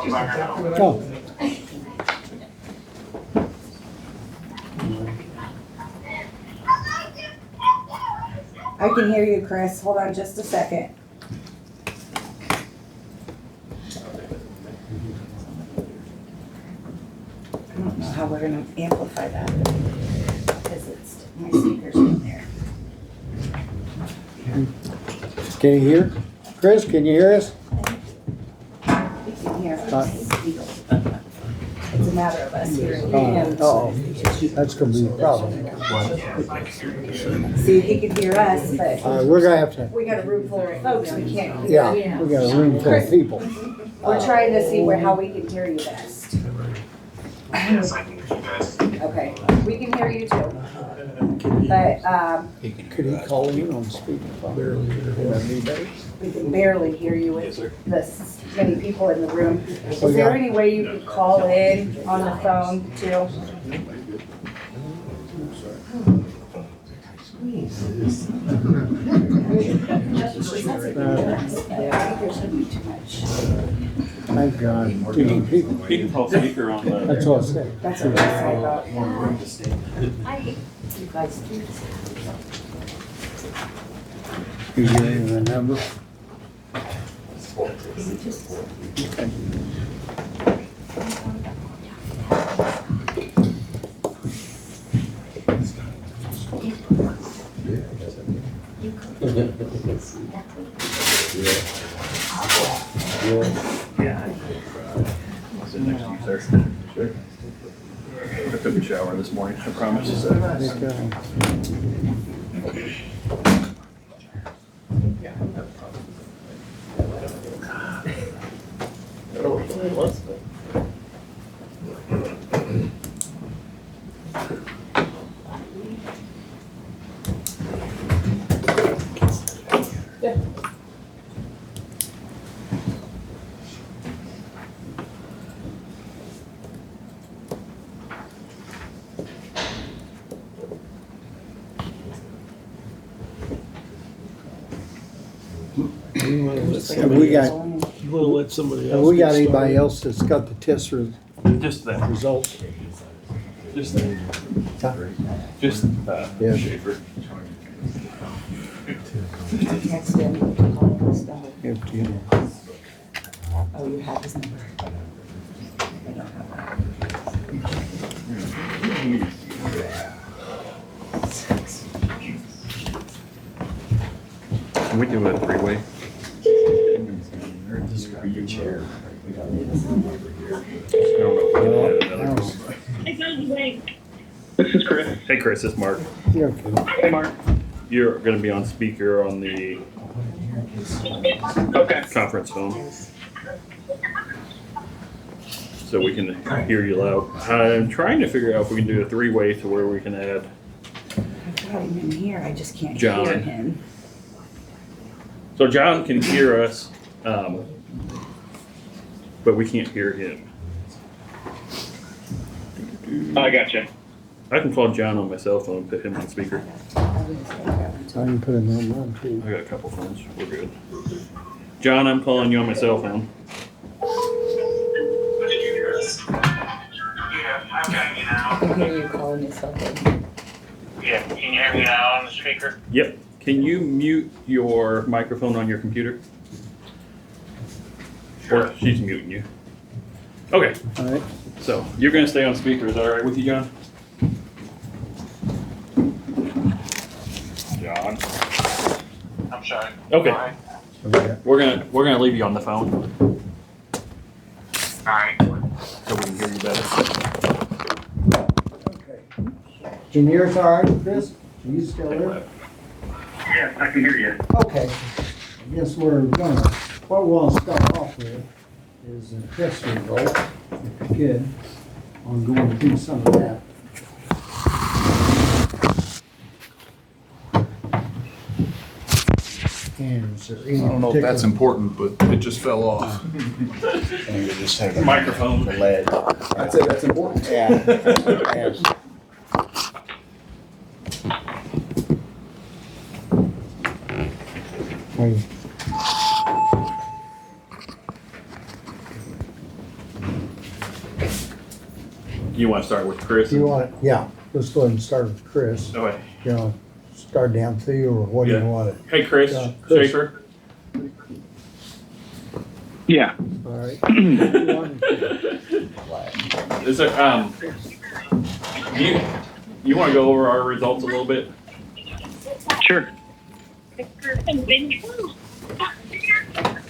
Oh. I can hear you, Chris. Hold on just a second. I don't know how we're gonna amplify that because it's my speaker's in there. Can you hear? Chris, can you hear us? We can hear him. It's a matter of us hearing him. Oh, that's gonna be a problem. See, he can hear us, but We're gonna have to, we got a room full of folks we can't hear. yeah, we got a room full of people. We're trying to see how we can hear you best. Yes, I can hear you guys. Okay, we can hear you too. But, Could he call in on speakerphone? we can barely hear you with this many people in the room. Is there any way you could call in on the phone too? Thank God, too many people. He can call speaker on the. That's what I said. That's what I said about. I hate you guys do this. You getting the number? I'll sit next to you, sir. Sure. I took a shower this morning, I promise. Have we got, You wanna let somebody have else? we got get anybody started? else that's got the test Just that, results? just that, just, Yeah. Schaefer. Text him, call him, stuff. If you- Oh, you have his number. I don't have that. Can we do a three-way? This is Chris. Hey Chris, it's Mark. You're okay. Hey Mark. You're gonna be on speaker on the conference phone. So we can hear you loud. I'm trying to figure out if we can do a three-way to where we can add I've got him in here, I just can't John. hear him. So John can hear us, but we can't hear him. I gotcha. I can call John on my cell phone and put him on speaker. I can put it on mine too. I got a couple phones. We're good. John, I'm calling you on my cell phone. Did you hear us? Yeah, I've got you I now. can hear you calling yourself. Yeah, can you hear me now on the speaker? Yep. Can you mute your microphone on your computer? Sure. Or she's muting you. Okay, All right. so you're gonna stay on speaker. Is that all right with you, John? John. I'm sorry. Okay. All right. Okay. We're gonna leave you on the phone All right. so we can hear you better. Okay. Can you hear us all right, Chris? Are you still there? Yeah, I can hear you. Okay. I guess what we'll start off with is a test result, if you could, on going through some of that. And is there any I don't know if that's particular- important, but it just fell off. And you just have Microphone. the lead. I'd say that's important. Yeah. Yes. You want to start with Chris? You want, yeah, let's go ahead and start with Chris. Okay. You know, start down through, or what do Yeah. you want it? Hey, Chris Chris. Schaefer. Yeah. All right. Is there, you want to go over our results a little bit? Sure.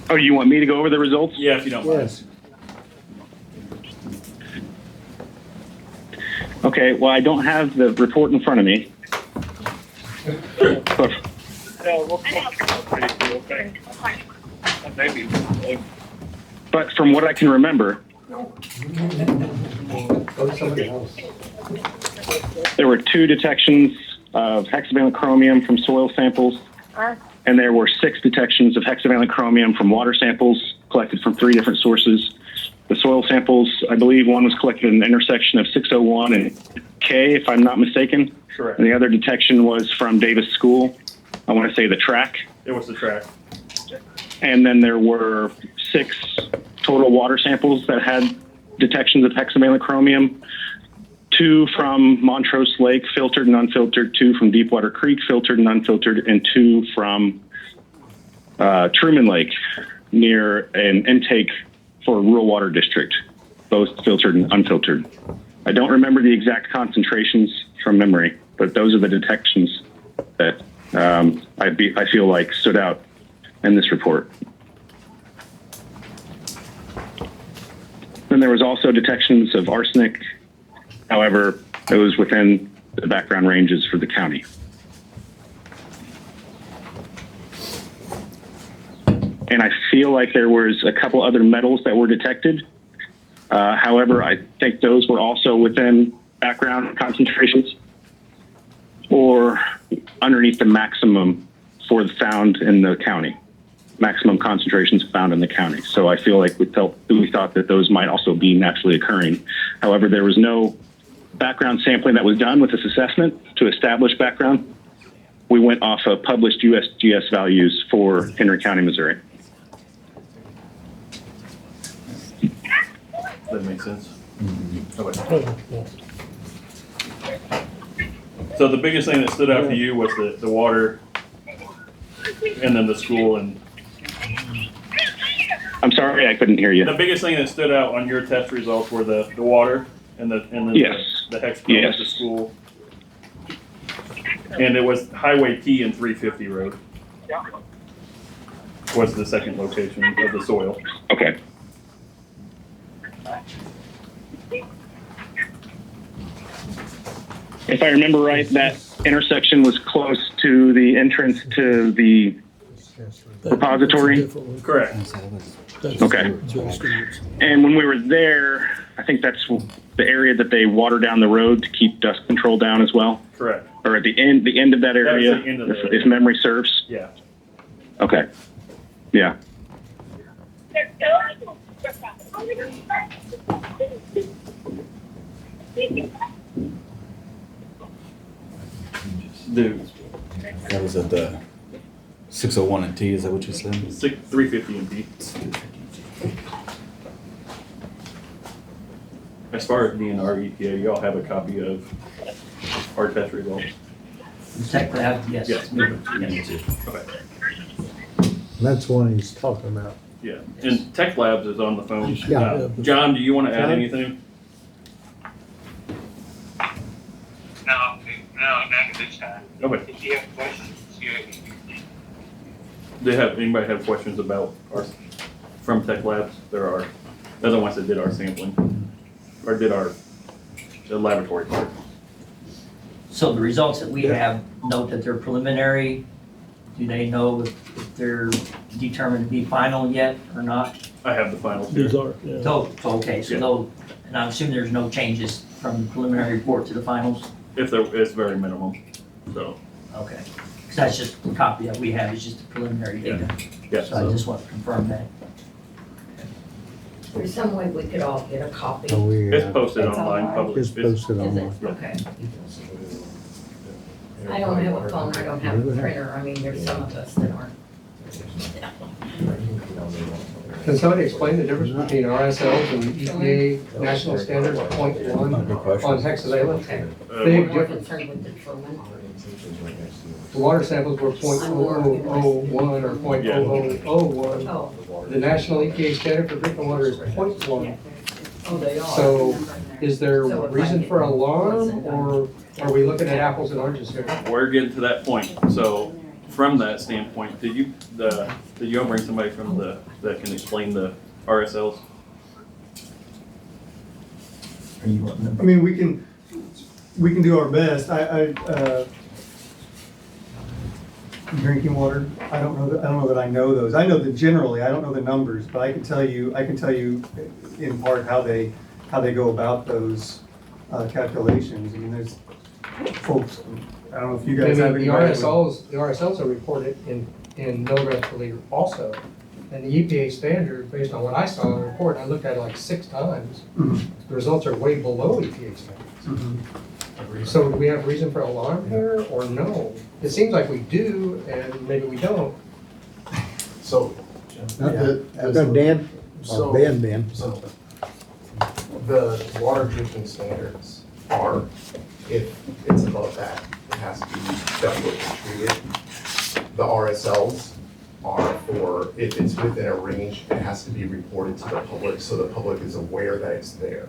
Oh, you want me to go over the results? Yeah, if you don't mind. Yes. Okay, well, I don't have the report in front of me. But from what I can remember, there were 2 detections of hexavalent chromium from soil samples, and there were 6 detections of hexavalent chromium from water samples collected from 3 different sources. The soil samples, I believe one was collected at an intersection of 601 and K, if I'm not mistaken. Correct. And the other detection was from Davis School. I want to say the track. It was the track. And then there were 6 total water samples that had detections of hexavalent chromium. 2 from Montrose Lake, filtered and unfiltered. 2 from Deepwater Creek, filtered and unfiltered. And 2 from Truman Lake, near an intake for a rural water district, both filtered and unfiltered. I don't remember the exact concentrations from memory, but those are the detections that I feel like stood out in this report. Then there was also detections of arsenic. However, it was within the background ranges for the county. And I feel like there was a couple other metals that were detected. However, I think those were also within background concentrations or underneath the maximum found in the county, maximum concentrations found in the county. So I feel like we thought that those might also be naturally occurring. However, there was no background sampling that was done with this assessment to establish background. We went off of published USGS values for Henry County, Missouri. That makes sense. Okay. So the biggest thing that stood out to you was the water, and then the school, and I'm sorry, I couldn't hear you. the biggest thing that stood out on your test results were the water and then Yes. the hex code Yes. at the school, and it was Highway P and 350 Road was the second location of the soil. Okay. If I remember right, that intersection was close to the entrance to the repository. Correct. Okay. And when we were there, I think that's the area that they water down the road to keep dust control down as well. Correct. Or at the end of that area, That was the end of the- if memory serves. Yeah. Okay. Yeah. Dude, That was at the 601 and T, is that what you said? 350 and P. As far as DNR EPA, y'all have a copy of our test results? Tech lab, yes. Yes. Yes. Okay. That's one he's talking about. Yeah, and Tech Labs is on the phone. Yeah. John, do you want to add John? anything? No, not at this time. Okay. If you have questions, Anybody have questions about from Tech Labs? There are, they're the ones that did our sampling, or did the laboratory part. So the results that we have note that they're preliminary. Do they know if they're determined to be final yet or not? I have the finals here. These are, yeah. So okay, so Yeah. they'll, and I'm assuming there's no changes from the preliminary report to the finals? If there, it's very minimum, so, Okay. Because that's just the copy that we have, is just the preliminary data. yeah. So I just want to confirm that. There's some way we could all get a copy. So we, It's posted It's online, online. public. it's posted Is online. it? Okay. I don't have a phone, I don't have a printer, I mean, there's some of us that aren't. Can somebody explain the difference between RSLs and the EPA national standards of .1 on hexavalent? Big difference. The water samples were .0001 or .0001. Oh, The national EPA standard for drinking water is .1. oh, they are. So is there a reason for alarm, or are we looking at apples and oranges here? We're getting to that point. So from that standpoint, did you all bring somebody from that can explain the RSLs? Are you wanting them? I mean, we can do our best. Drinking water, I don't know that I know those. I know that generally, I don't know the numbers, but I can tell you in part how they go about those calculations. I mean, there's folks, I don't know if you guys have any. The RSLs are reported in milligrams per liter also. And the EPA standard, based on what I saw in the report, I looked at it like 6 times. Mhm. The results are way below EPA standards. Mhm. So do we have reason for alarm here, or no? It seems like we do, and maybe we don't. So, Dan? so, Ben. so, the water drinking standards are, if it's above that, it has to be dealt with and treated. The RSLs are for, if it's within a range, it has to be reported to the public, so the public is aware that it's there.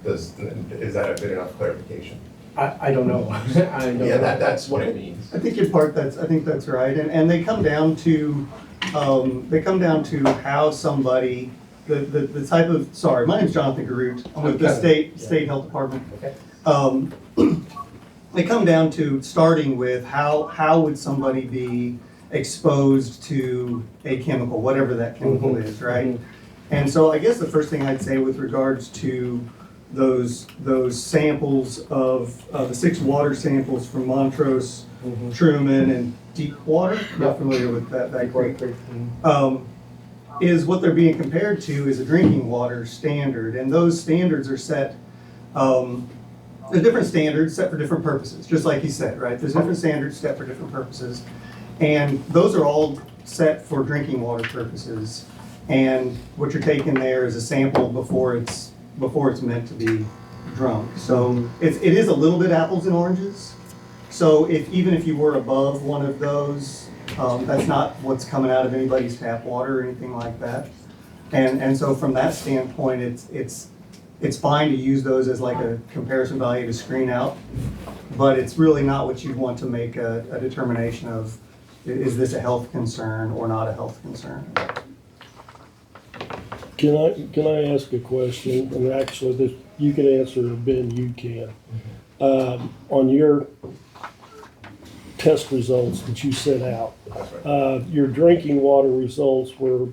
Is that a good enough clarification? I don't know. I don't Yeah, know. that's what it means. I think in part I think that's right, and they come down to how somebody, the type of, sorry, my name's Jonathan Garut, I'm with the State Health Department. Okay. They come down to starting with how would somebody be exposed to a chemical, whatever that chemical is, right? And so I guess the first thing I'd say with regards to those samples of the 6 water samples from Montrose, Truman, and Deepwater, not familiar with that creek, is what they're being compared to is a drinking water standard, and those standards are set. There's different standards set for different purposes, just like you said, right? There's different standards set for different purposes, and those are all set for drinking water purposes. And what you're taking there is a sample before it's meant to be drunk. So it is a little bit apples and oranges. So even if you were above one of those, that's not what's coming out of anybody's tap water or anything like that. And so from that standpoint, it's fine to use those as like a comparison value to screen out, but it's really not what you'd want to make a determination of, is this a health concern or not a health concern? Can I ask a question? And actually, this, you can answer, Ben, you can. On your test results that you sent out, your drinking water results were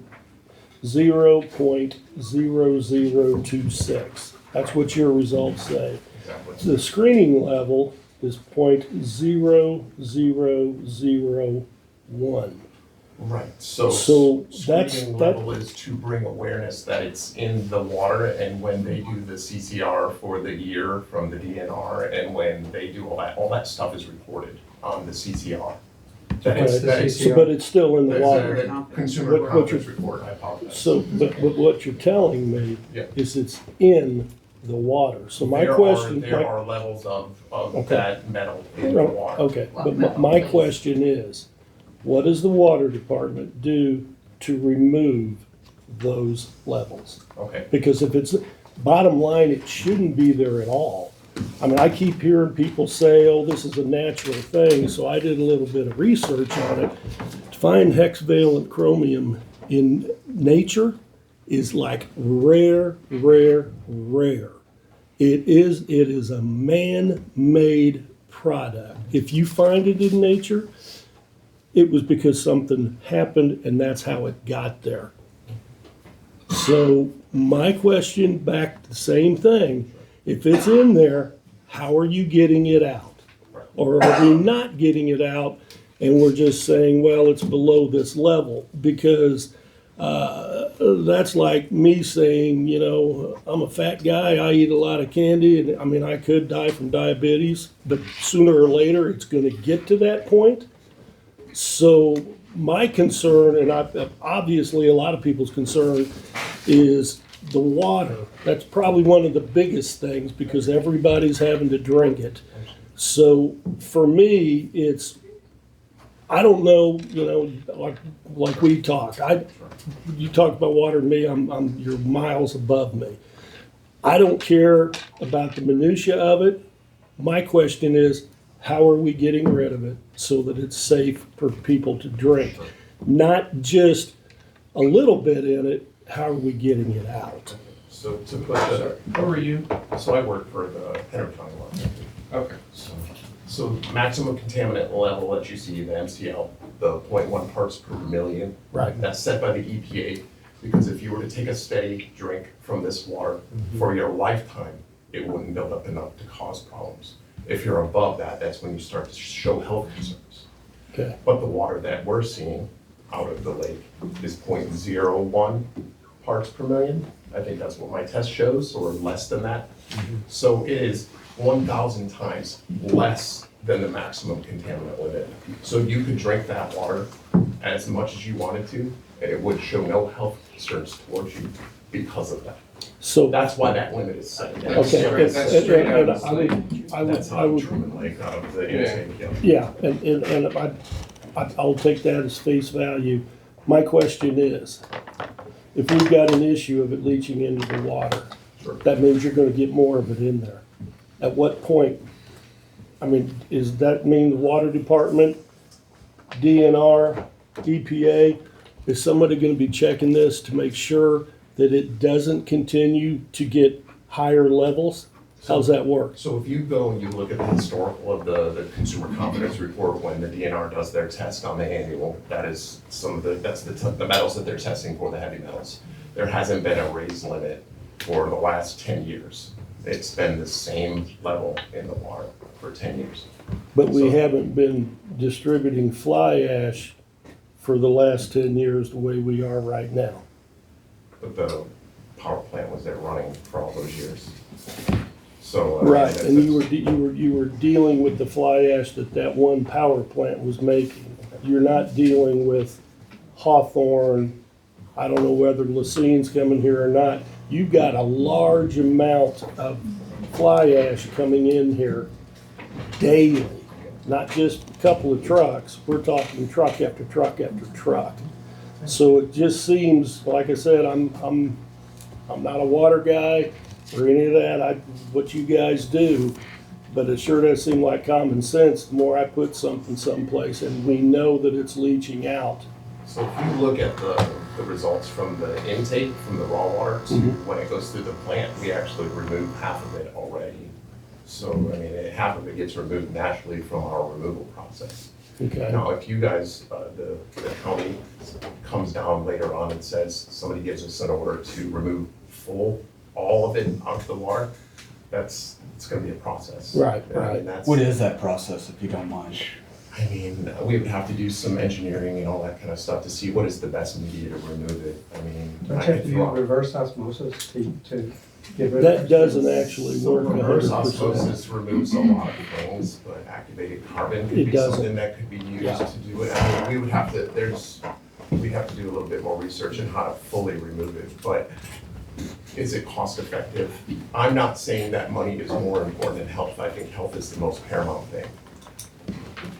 0.0026. That's what your results say. Exactly. The screening level is 0.0001. Right, so that's screening level is to bring awareness that it's in the water, and when they do the CCR for the year from the DNR, and when they do all that stuff is reported on the CCR. But it's still in the water. The consumer confidence report, I apologize. So, but what you're telling me is it's in the water. So my question. There are levels of that metal in the water. Okay, but my question is, what does the water department do to remove those levels? Okay. Because if it's, bottom line, it shouldn't be there at all. I mean, I keep hearing people say, oh, this is a natural thing, so I did a little bit of research on it. To find hexavalent chromium in nature is like rare. It is a man-made product. If you find it in nature, it was because something happened and that's how it got there. So my question back to the same thing, if it's in there, how are you getting it out? Or are we not getting it out and we're just saying, well, it's below this level? Because that's like me saying, you know, I'm a fat guy, I eat a lot of candy, and I mean, I could die from diabetes, but sooner or later it's going to get to that point. So my concern, and obviously a lot of people's concern, is the water. That's probably one of the biggest things because everybody's having to drink it. So for me, I don't know, like we talk. You talk about water to me, you're miles above me. I don't care about the minutia of it. My question is, how are we getting rid of it so that it's safe for people to drink? Not just a little bit in it, how are we getting it out? So to put the, Who are you? so I work for the Henry County Water Company. Okay. So maximum contaminant level that you see, the MCL, the 0.1 parts per million. Right. That's set by the EPA, because if you were to take a steady drink from this water for your lifetime, it wouldn't build up enough to cause problems. If you're above that, that's when you start to show health concerns. Okay. But the water that we're seeing out of the lake is 0.01 parts per million. I think that's what my test shows, or less than that. So it is 1,000 times less than the maximum contaminant limit. So you could drink that water as much as you wanted to, and it would show no health concerns towards you because of that. So That's why that limit is set. okay, That's straight out of the lake. That's I out of would, Truman Lake, out of the intake, yeah. yeah, and I'll take that as face value. My question is, if we've got an issue of it leaching into the water, Sure. that means you're gonna get more of it in there. At what point, does that mean the water department, DNR, EPA, is somebody gonna be checking this to make sure that it doesn't continue to get higher levels? How's that work? So if you go and you look at the historical of the consumer confidence report, when the DNR does their test on the annual, that is that's the metals that they're testing for, the heavy metals. There hasn't been a raised limit for the last 10 years. It's been the same level in the water for 10 years. But we So- haven't been distributing fly ash for the last 10 years the way we are right now. But the power plant was there running for all those years. So. Right, that's- and you were dealing with the fly ash that one power plant was making. You're not dealing with Hawthorne. I don't know whether Lacine's coming here or not. You've got a large amount of fly ash coming in here daily, not just a couple of trucks. We're talking truck after truck after truck. So it just seems, like I said, I'm not a water guy or any of that, what you guys do, but it sure does seem like common sense. The more I put something someplace and we know that it's leaching out. So if you look at the results from the intake, from the raw water to when it goes through the plant, we actually remove half of it already. So, half of it gets removed naturally from our removal process. Okay. Now, if you guys, the county comes down later on and says, somebody gives us an order to remove all of it out of the water, it's gonna be a process. Right, I mean, right. that's- What is that process, if you don't mind? we would have to do some engineering and all that kind of stuff to see what is the best media to remove it. Don't you have to do reverse osmosis to get rid of it? That doesn't actually So work reverse 100%. osmosis removes a lot of things, but activated carbon could It be doesn't. something that could be used Yeah. to do it. We would have to, we'd have to do a little bit more research on how to fully remove it, but is it cost effective? I'm not saying that money is more important than health. I think health is the most paramount thing.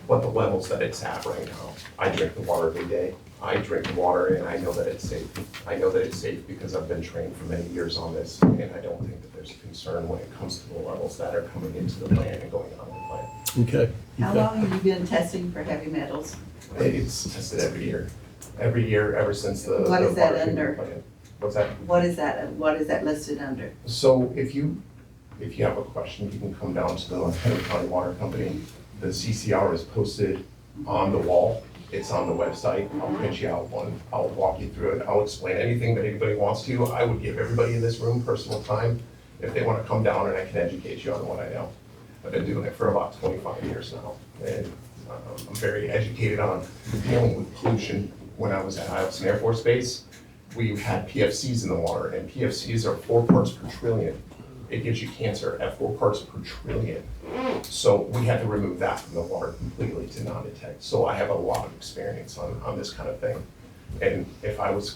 But the levels that it's at right now, I drink the water every day. I drink the water and I know that it's safe. I know that it's safe because I've been trained for many years on this, and I don't think that there's a concern when it comes to the levels that are coming into the plant and going out of the plant. Okay. How long have you been testing for heavy metals? It's tested every year. Every year, ever since the. What is that water treatment under? plant. What's that? What is that listed under? So if you have a question, you can come down to the Henry County Water Company. The CCR is posted on the wall. It's on the website. I'll print you out one. I'll walk you through it. I'll explain anything that anybody wants to. I would give everybody in this room personal time if they want to come down and I can educate you on what I know. I've been doing it for about 25 years now. And I'm very educated on dealing with pollution. When I was at Eielson Air Force Base, we had PFCs in the water, and PFCs are 4 parts per trillion. it gives you cancer at 4 parts per trillion. So we had to remove that from the water completely to non-detect. So I have a lot of experience on this kind of thing. And if I was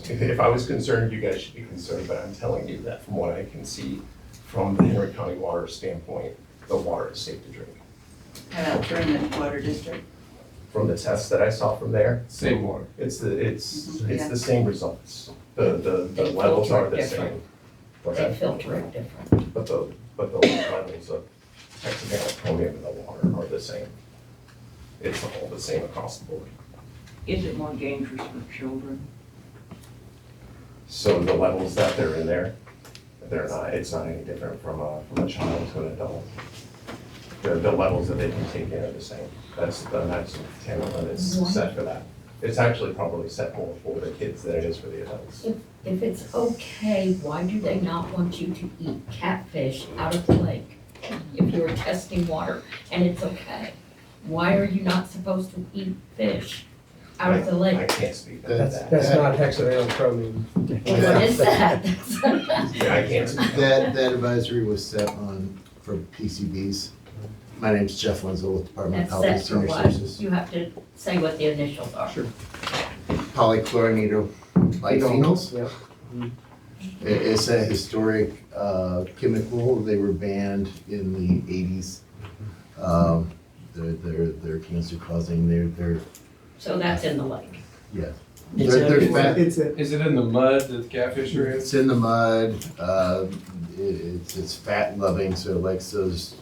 concerned, you guys should be concerned, but I'm telling you that from what I can see from the Henry County water standpoint, the water is safe to drink. How about Truman Water District? From the tests that I saw from there, Same water. it's the Yeah. same results. The They levels filter are the different. same. What's They that? filter it different. But the levels of hexavalent chromium in the water are the same. It's all the same across the board. Is it more dangerous for children? So the levels that they're in there, it's not any different from a child to an adult. The levels that they can take in are the same. That's the maximum contaminant limits set for that. It's actually probably set more for the kids than it is for the adults. If it's okay, why do they not want you to eat catfish out of the lake? If you're testing water and it's okay, why are you not supposed to eat fish out of the I lake? can't speak to That's that. not hexavalent chromium. What is that? Yeah, I can't speak. That advisory was set on for PCBs. My name's Jeff Wenzel with Department of That's Health and set for Senior what? Services. You have to say what the initials are. Sure. Polychlorinated biphenyls. Yeah. It's a historic chemical. They were banned in the 80s. They're cancer causing. They're So that's in the lake. yeah. It's They're a- fat. It's a, Is it in the mud that the catfish are in? It's in the mud. It's fat loving, so it likes those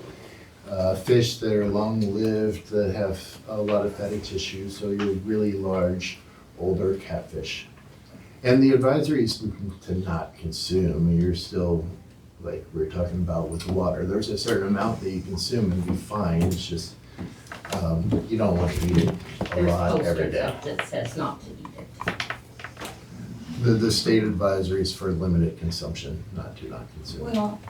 fish that are long lived that have a lot of fatty tissue. So you're really large, older catfish. And the advisory is to not consume. You're still, like we were talking about with the water, there's a certain amount that you consume and be fine. It's just you don't want to eat it a There's lot every posters day. up that says not to eat it. The state advisory is for limited consumption, not to not consume. Well,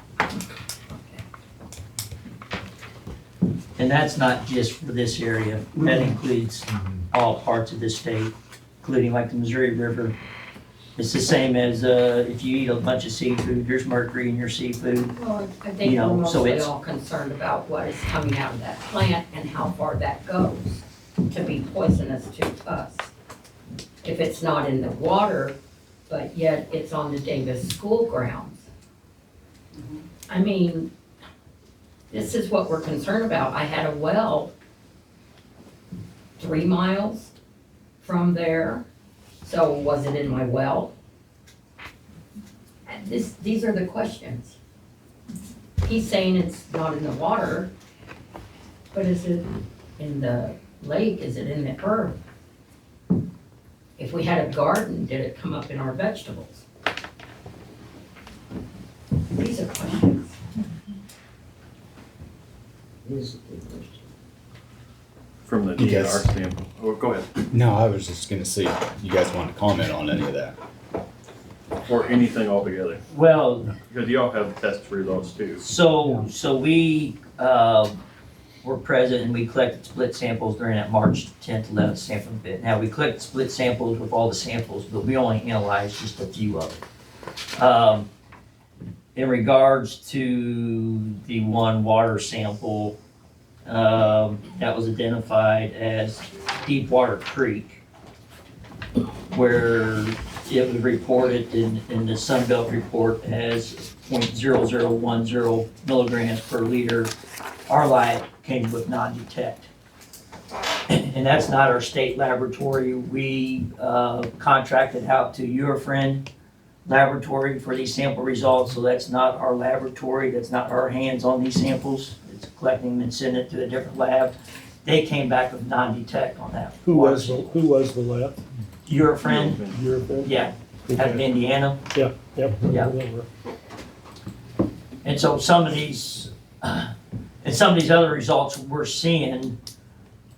And that's not just for this area, that includes all parts of the state, including like the Missouri River. It's the same as, if you eat a bunch of seafood, there's mercury in your seafood. well, I think You know, we're so mostly it's- all concerned about what is coming out of that plant and how far that goes to be poisonous to us. If it's not in the water, but yet it's on the Davis school grounds. I mean, this is what we're concerned about. I had a well 3 miles from there, so was it in my well? And these are the questions. He's saying it's not in the water, but is it in the lake? Is it in the earth? If we had a garden, did it come up in our vegetables? These are questions. From the You DNR guys- standpoint. Oh, go ahead. No, I was just gonna see if you guys want to comment on any of that. Or anything altogether. Well, Because y'all have test results too. so we, were present and we collected split samples during that March 10th, 11th sampling bit. Now, we collected split samples with all the samples, but we only analyzed just a few of them. In regards to the one water sample, that was identified as Deepwater Creek, where it was reported in the Sunbelt report as 0.0010 milligrams per liter. Our lab came with non-detect. And that's not our state laboratory. We contracted out to your friend laboratory for these sample results, so that's not our laboratory, that's not our hands on these samples. It's collecting them and sending it to a different lab. They came back with non-detect on that. Who was the lab? Your friend, Your friend? yeah, out of Indiana. Yeah, yep. Yeah. Whatever. And so some of these, and some of these other results we're seeing,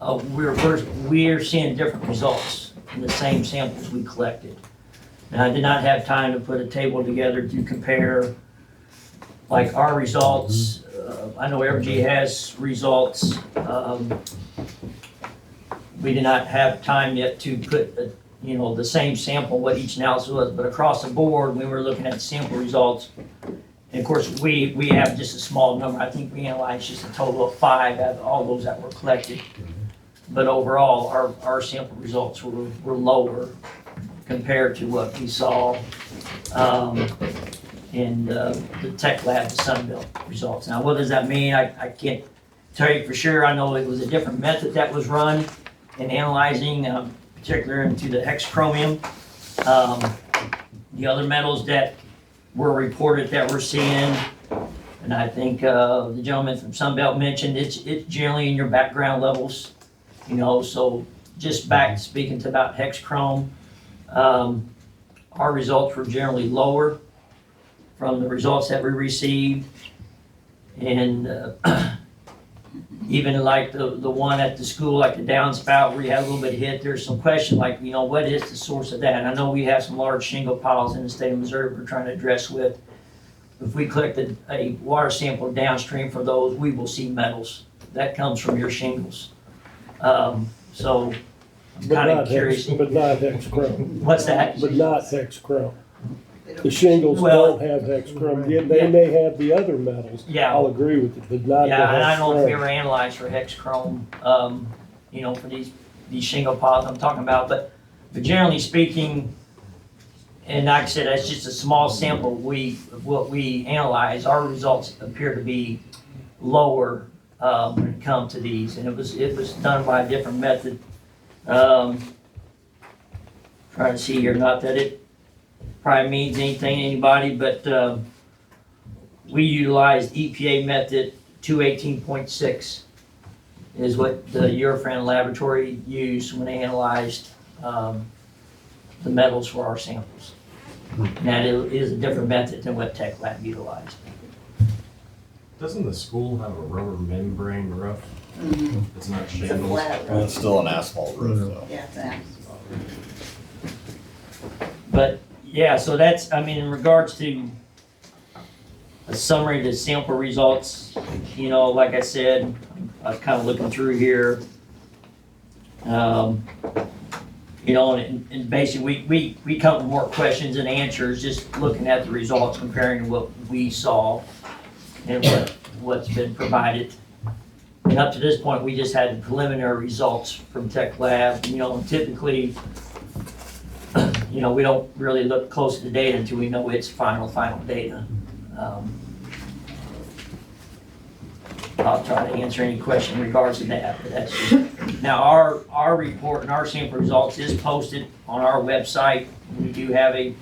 we're seeing different results in the same samples we collected. And I did not have time to put a table together to compare, like, our results. I know Evergy has results. We did not have time yet to put, the same sample, what each analysis was, but across the board, we were looking at sample results. And of course, we have just a small number. I think we analyzed just a total of 5 out of all those that were collected. But overall, our sample results were lower compared to what we saw in the tech lab, the Sunbelt results. Now, what does that mean? I can't tell you for sure. I know it was a different method that was run in analyzing, particularly into the hexachromium. The other metals that were reported that we're seeing, and I think the gentleman from Sunbelt mentioned it's generally in your background levels, you know. So just back speaking to about hexachrome, our results were generally lower from the results that we received, and even like the one at the school, like the downspout where you had a little bit of hit, there's some question like, you know, what is the source of that? And I know we have some large shingle piles in the state of Missouri we're trying to address with. If we collected a water sample downstream for those, we will see metals. That comes from your shingles. So I'm kind of curious. But not hexachrome. What's that? But not hexachrome. The shingles don't have hexachrome. Yeah, they may have the other metals. Yeah. I'll agree with you, but not the Yeah, and I don't know if we hexachrome. ever analyzed for hexachrome, you know, for these shingle piles I'm talking about, but generally speaking, and like I said, that's just a small sample. What we analyze, our results appear to be lower when it comes to these, and it was done by a different method. Trying to see here, not that it probably means anything to anybody, but we utilized EPA method 218.6 is what the Eurofriend laboratory used when they analyzed the metals for our samples. And that is a different method than what Tech Lab utilized. Doesn't the school have a rubber membrane roof? It's not It's a shingles. flat Well, it's still an asphalt roof though. Yeah, it's asphalt. But yeah, so that's, I mean, in regards to a summary of the sample results, you know, like I said, I was kind of looking through here. You know, and basically we come with more questions and answers just looking at the results, comparing to what we saw and what's been provided. And up to this point, we just had the preliminary results from Tech Lab. You know, and typically, you know, we don't really look close to the data until we know it's final data. I'll try to answer any question in regards to that, but that's just, now our report and our sample results is posted on our website. We do have a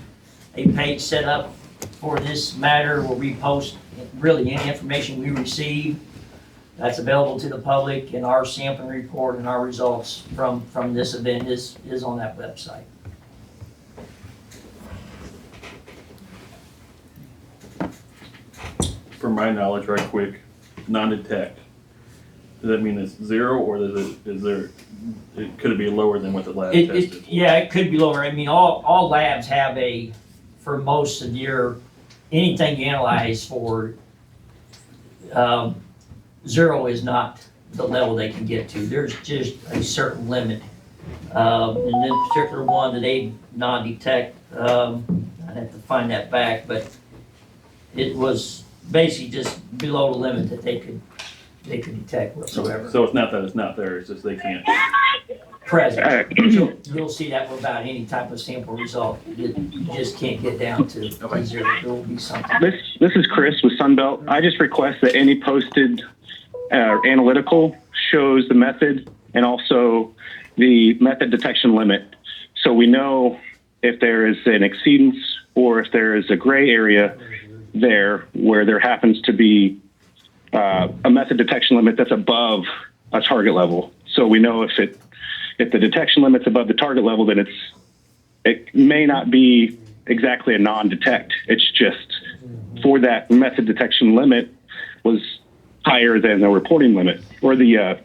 page set up for this matter where we post really any information we receive that's available to the public, and our sampling report and our results from this event is on that website. From my knowledge, right quick, non-detect, does that mean it's 0, or could it be lower than what the lab tested? Yeah, it could be lower. I mean, all labs have for most of anything you analyze for, 0 is not the level they can get to. There's just a certain limit. And this particular one that they non-detect, I'd have to find that back, but it was basically just below the limit that they could detect whatsoever. So it's not that it's not there, it's just they can't. Present. You'll see that with about any type of sample result. You just can't get down to 0. There will be something. This is Chris with Sunbelt. I just request that any posted analytical shows the method and also the method detection limit, so we know if there is an exceedance or if there is a gray area there where there happens to be a method detection limit that's above a target level. So we know if the detection limit's above the target level, then it may not be exactly a non-detect. It's just for that method detection limit was higher than the reporting limit or the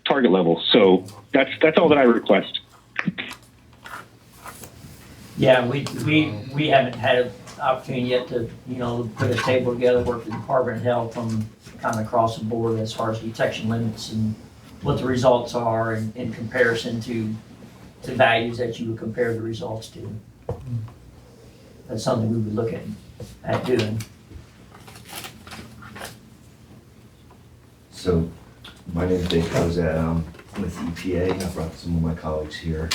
target level. So that's all that I request. Yeah, we haven't had an opportunity yet to, you know, put a table together, work with the Department of Health from kind of across the board as far as detection limits and what the results are in comparison to values that you would compare the results to. That's something we would look at doing. So, my name is Dave Cozad. I'm with EPA. I brought some of my colleagues here.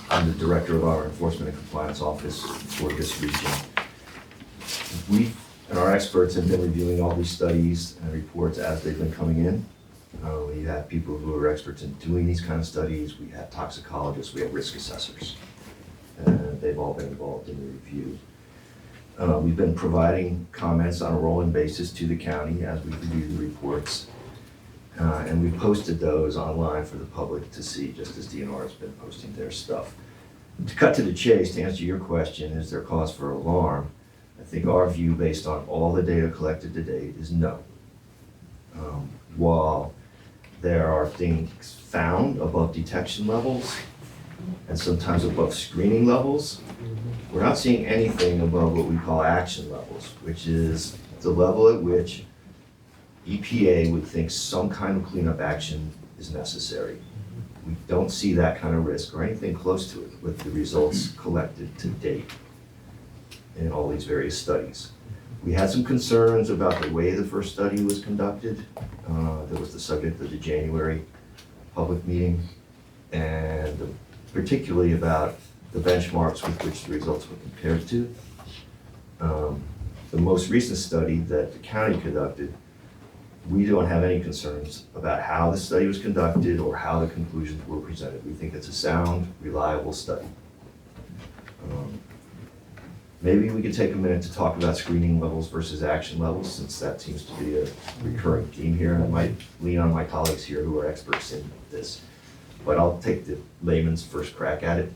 I'm the director of our Enforcement and Compliance Office for this region. We and our experts have been reviewing all these studies and reports as they've been coming in. We have people who are experts in doing these kind of studies. We have toxicologists, we have risk assessors. And they've all been involved in the review. We've been providing comments on a rolling basis to the county as we review the reports. And we posted those online for the public to see, just as DNR has been posting their stuff. To cut to the chase, to answer your question, is there cause for alarm? I think our view, based on all the data collected to date, is no. While there are things found above detection levels and sometimes above screening levels, we're not seeing anything above what we call action levels, which is the level at which EPA would think some kind of cleanup action is necessary. We don't see that kind of risk or anything close to it with the results collected to date in all these various studies. We had some concerns about the way the first study was conducted. That was the subject of the January public meeting, and particularly about the benchmarks with which the results were compared to. The most recent study that the county conducted, we don't have any concerns about how the study was conducted or how the conclusions were presented. We think it's a sound, reliable study. Maybe we could take a minute to talk about screening levels versus action levels, since that seems to be a recurring theme here. And I might lean on my colleagues here who are experts in this, but I'll take the layman's first crack at it.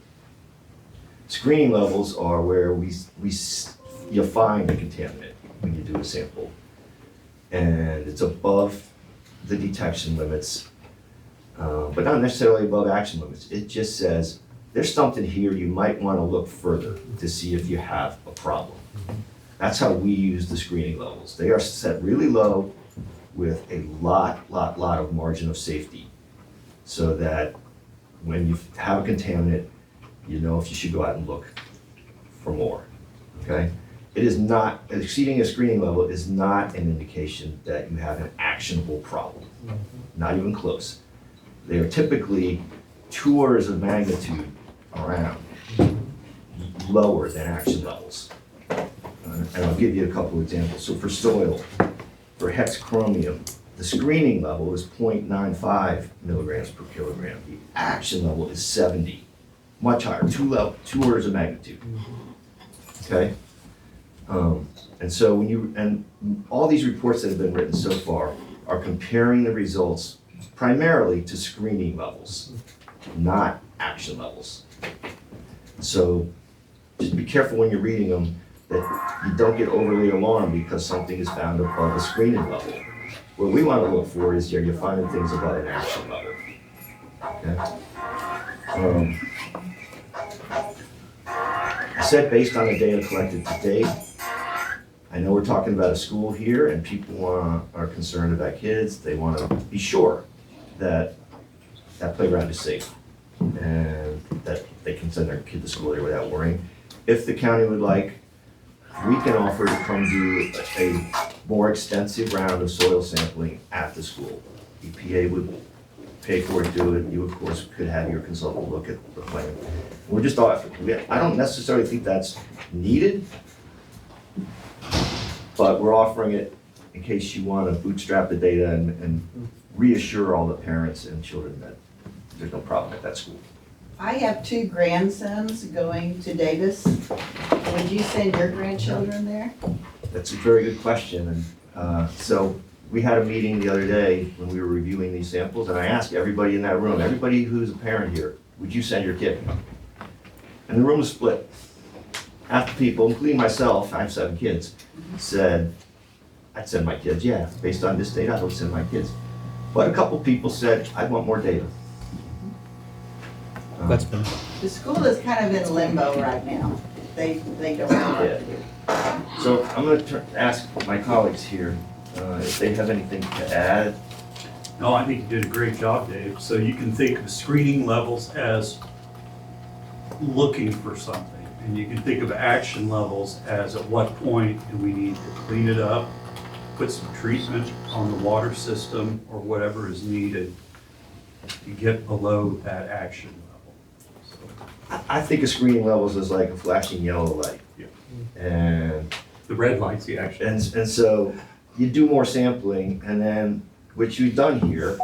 Screening levels are where you find a contaminant when you do a sample, and it's above the detection limits, but not necessarily above action limits. It just says, there's something here, you might want to look further to see if you have a problem. That's how we use the screening levels. They are set really low with a lot of margin of safety, so that when you have a contaminant, you know if you should go out and look for more, okay? It is not, exceeding a screening level is not an indication that you have an actionable problem, not even close. They are typically 2 orders of magnitude around lower than action levels. And I'll give you a couple examples. So for soil, for hexchromium, the screening level is 0.95 milligrams per kilogram. The action level is 70, much higher, 2 orders of magnitude. Okay? And so and all these reports that have been written so far are comparing the results primarily to screening levels, not action levels. So just be careful when you're reading them that you don't get overly alarmed because something is found above a screening level. What we want to look for is you're finding things above an action level. Okay? I said based on the data collected to date, I know we're talking about a school here and people are concerned about kids. They want to be sure that that playground is safe and that they can send their kid to school there without worrying. If the county would like, we can offer to come do a more extensive round of soil sampling at the school. EPA would pay for it, do it. You, of course, could have your consultant look at the plan. We're just offering, I don't necessarily think that's needed, but we're offering it in case you want to bootstrap the data and reassure all the parents and children that there's no problem at that school. I have 2 grandsons going to Davis. Would you send your grandchildren there? That's a very good question. And so we had a meeting the other day when we were reviewing these samples, and I asked everybody in that room, everybody who's a parent here, would you send your kid? And the room was split. Half the people, including myself, I have 7 kids, said, I'd send my kids, yeah. Based on this data, I would send my kids. But a couple people said, I want more data. That's been. The school is kind of in limbo right now. They don't know what to do. So I'm going to ask my colleagues here if they have anything to add. No, I think you did a great job, Dave. So you can think of screening levels as looking for something, and you can think of action levels as at what point do we need to clean it up put some treatment on the water system or whatever is needed to get below that action level. I think of screening levels as like a flashing yellow light. Yeah. And the red light's the action. And so you do more sampling, and then, which you've done here,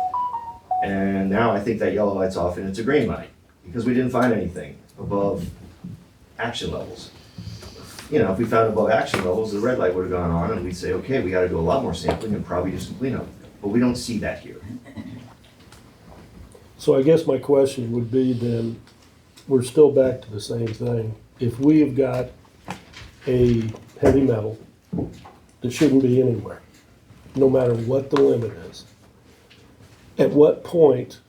and now I think that yellow light's off and it's a green light, because we didn't find anything above action levels. You know, if we found above action levels, the red light would have gone on, and we'd say, okay, we gotta do a lot more sampling and probably do some cleanup. But we don't see that here. So I guess my question would be then, we're still back to the same thing. If we have got a heavy metal that shouldn't be anywhere, no matter what the limit is, at what point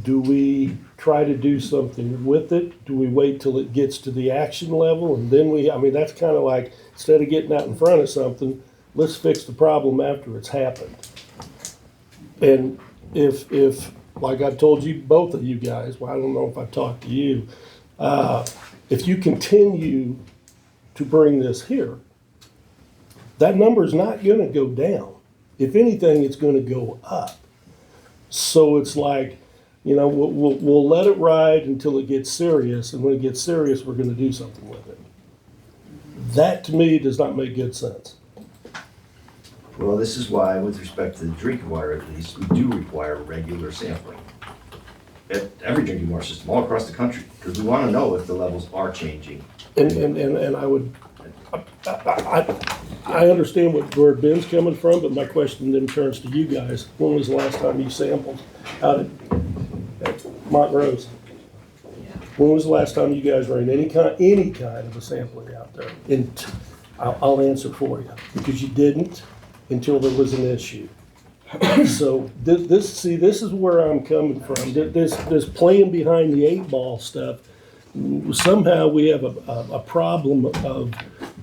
do we try to do something with it? Do we wait till it gets to the action level and then I mean, that's kind of like, instead of getting out in front of something, let's fix the problem after it's happened. And if like I told you, both of you guys, well, I don't know if I talked to you, if you continue to bring this here, that number's not gonna go down. If anything, it's gonna go up. So it's like, you know, we'll let it ride until it gets serious, and when it gets serious, we're gonna do something with it. That, to me, does not make good sense. Well, this is why, with respect to the drinking water at least, we do require regular sampling at every drinking water system all across the country, because we want to know if the levels are changing. And I understand where Ben's coming from, but my question then turns to you guys. When was the last time you sampled out at Montrose? When was the last time you guys ran any kind of a sampling out there? And I'll answer for you, because you didn't until there was an issue. So this is where I'm coming from. This playing behind the 8-ball stuff, somehow we have a problem of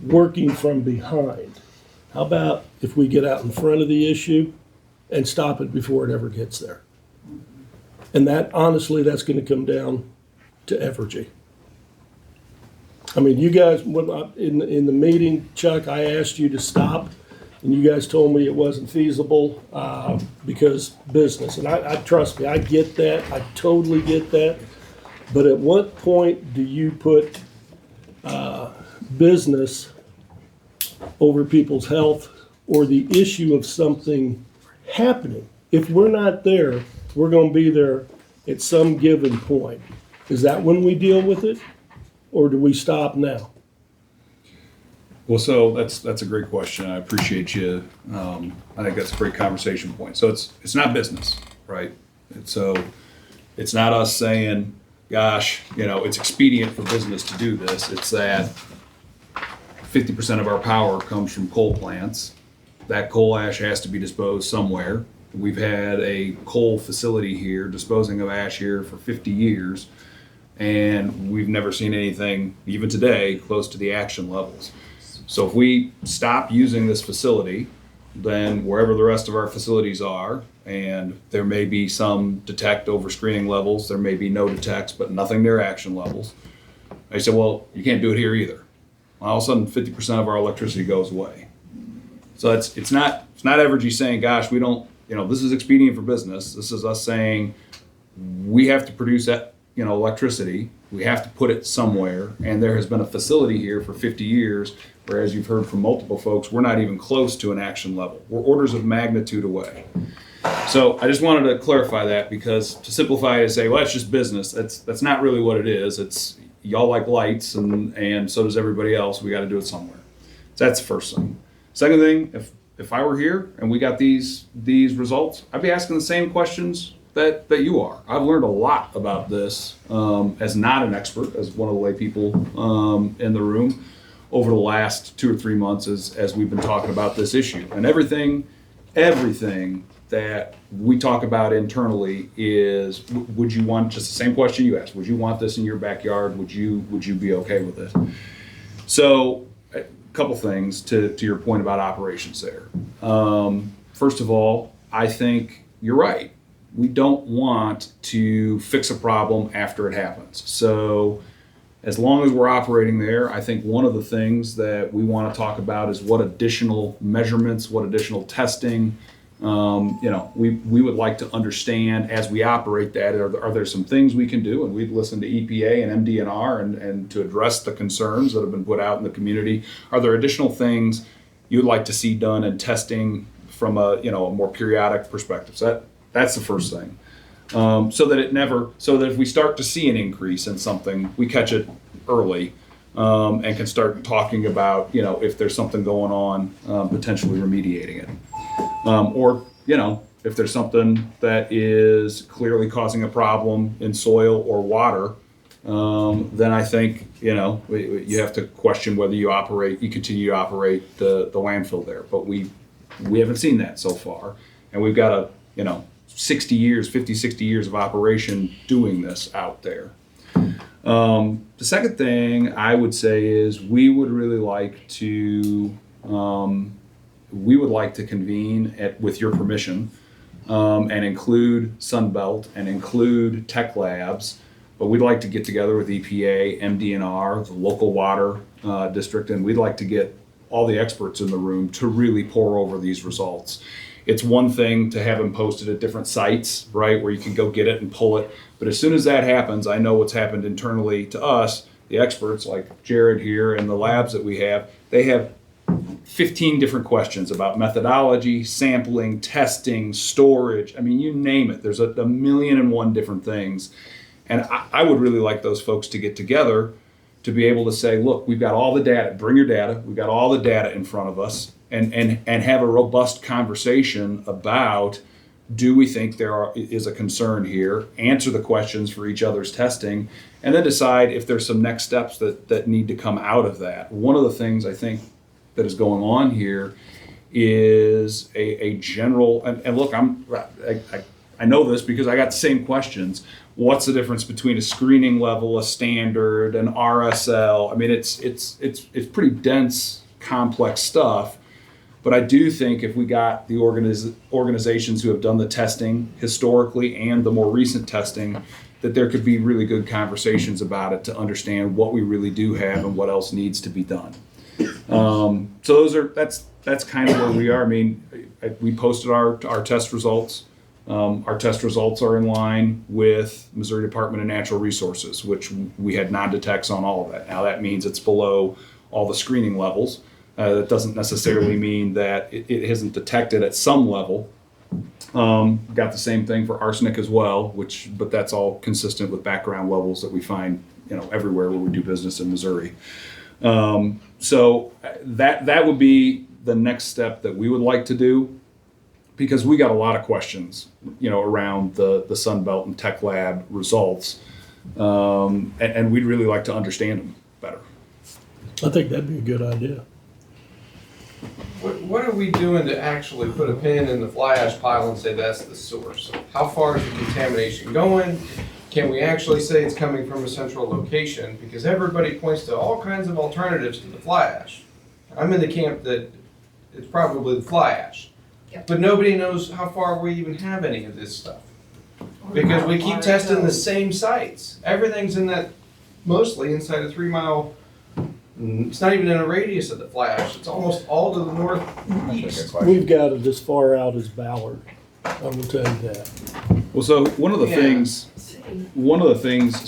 working from behind. How about if we get out in front of the issue and stop it before it ever gets there? And that, honestly, that's gonna come down to Evergy. I mean, you guys, in the meeting, Chuck, I asked you to stop, and you guys told me it wasn't feasible because business. And I trust me, I get that. I totally get that. But at what point do you put business over people's health or the issue of something happening? If we're not there, we're going to be there at some given point. Is that when we deal with it, or do we stop now? Well, so that's a great question. I appreciate you. I think that's a great conversation point. So it's not business, right? So it's not us saying, gosh, you know, it's expedient for business to do this. It's that 50% of our power comes from coal plants. That coal ash has to be disposed somewhere. We've had a coal facility here disposing of ash here for 50 years, and we've never seen anything, even today, close to the action levels. So if we stop using this facility, then wherever the rest of our facilities are, and there may be some detect over screening levels, there may be no detects, but nothing near action levels. I said, well, you can't do it here either. All of a sudden, 50% of our electricity goes away. So it's not Evergy saying, gosh, we don't, you know, this is expedient for business. This is us saying we have to produce that, you know, electricity. We have to put it somewhere, and there has been a facility here for 50 years, whereas you've heard from multiple folks, we're not even close to an action level. We're orders of magnitude away. So I just wanted to clarify that, because to simplify it and say, well, it's just business, that's not really what it is. It's y'all like lights, and so does everybody else. We got to do it somewhere. So that's the first thing. Second thing, if I were here and we got these results, I'd be asking the same questions that you are. I've learned a lot about this as not an expert, as one of the lay people in the room over the last 2 or 3 months as we've been talking about this issue. And everything that we talk about internally is, would you want, just the same question you asked, would you want this in your backyard? Would you be okay with it? So a couple things to your point about operations there. First of all, I think you're right. We don't want to fix a problem after it happens. So as long as we're operating there, I think one of the things that we want to talk about is what additional measurements, what additional testing, we would like to understand as we operate that. Are there some things we can do? And we've listened to EPA and MDNR and to address the concerns that have been put out in the community. Are there additional things you'd like to see done in testing from a more periodic perspective? So that's the first thing. So that if we start to see an increase in something, we catch it early and can start talking about, if there's something going on, potentially remediating it. Or if there's something that is clearly causing a problem in soil or water, then I think, you have to question whether you continue to operate the landfill there. But we haven't seen that so far. And we've got 50, 60 years of operation doing this out there. The second thing I would say is we would like to convene with your permission and include Sunbelt and include Tech Labs, but we'd like to get together with EPA, MDNR, the local water district, and we'd like to get all the experts in the room to really pour over these results. It's one thing to have them posted at different sites, right, where you can go get it and pull it. But as soon as that happens, I know what's happened internally to us, the experts like Jared here and the labs that we have, they have 15 different questions about methodology, sampling, testing, storage. I mean, you name it. There's a million and one different things. And I would really like those folks to get together to be able to say, look, we've got all the data, bring your data, we've got all the data in front of us, and have a robust conversation about, do we think is a concern here, answer the questions for each other's testing, and then decide if there's some next steps that need to come out of that. One of the things I think that is going on here is a general, and look, I know this because I got the same questions. What's the difference between a screening level, a standard, an RSL? I mean, it's pretty dense, complex stuff. But I do think if we got the organizations who have done the testing historically and the more recent testing, that there could be really good conversations about it to understand what we really do have and what else needs to be done. So that's kind of where we are. I mean, we posted our test results. Our test results are in line with Missouri Department of Natural Resources, which we had non-detects on all of that. Now that means it's below all the screening levels. That doesn't necessarily mean that it isn't detected at some level. Got the same thing for arsenic as well, but that's all consistent with background levels that we find, everywhere where we do business in Missouri. So that would be the next step that we would like to do, because we got a lot of questions, around the Sunbelt and Tech Lab results, and we'd really like to understand them better. I think that'd be a good idea. What are we doing to actually put a pin in the fly ash pile and say that's the source? How far is the contamination going? Can we actually say it's coming from a central location? Because everybody points to all kinds of alternatives to the fly ash. I'm in the camp that it's probably the fly ash. Yep. But nobody knows how far we even have any of this stuff. Because we keep testing the same sites. Everything's mostly inside a 3 mile. It's not even in a radius of the fly ash. It's almost all to the northeast. We've got it as far out as Ballard. I will tell you that. Well, so one of the things,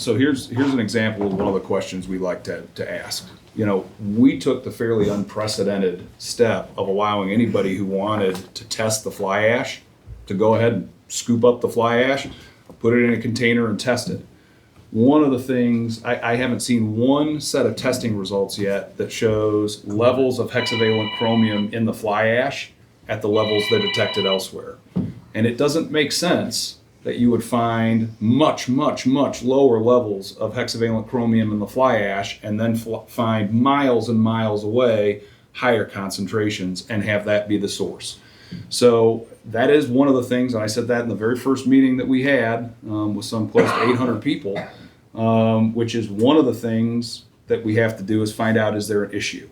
so here's an example of one of the questions we like to ask. We took the fairly unprecedented step of allowing anybody who wanted to test the fly ash to go ahead and scoop up the fly ash, put it in a container and test it. One of the things, I haven't seen one set of testing results yet that shows levels of hexavalent chromium in the fly ash at the levels that are detected elsewhere. And it doesn't make sense that you would find much, much, much lower levels of hexavalent chromium in the fly ash and then find miles and miles away higher concentrations and have that be the source. So that is one of the things, and I said that in the very first meeting that we had with some close to 800 people, which is one of the things that we have to do is find out, is there an issue?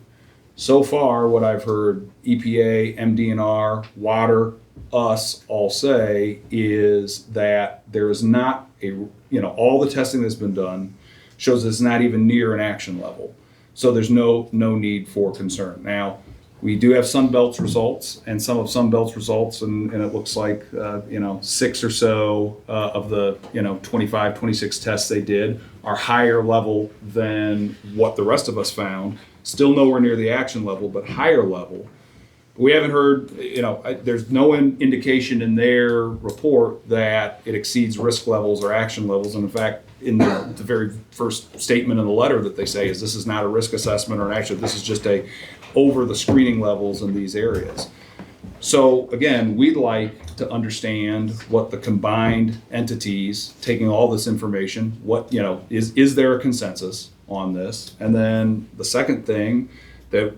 So far, what I've heard EPA, MDNR, water, us all say is that there is not all the testing that's been done, shows it's not even near an action level. So there's no need for concern. Now, we do have Sunbelt's results, and some of Sunbelt's results, and it looks like, 6 or so of the, 25, 26 tests they did are higher level than what the rest of us found. Still nowhere near the action level, but higher level. We haven't heard, there's no indication in their report that it exceeds risk levels or action levels. And in fact, in the very first statement in the letter that they say is this is not a risk assessment or an action, this is just over the screening levels in these areas. So again, we'd like to understand what the combined entities, taking all this information, is there a consensus on this? And then the second thing that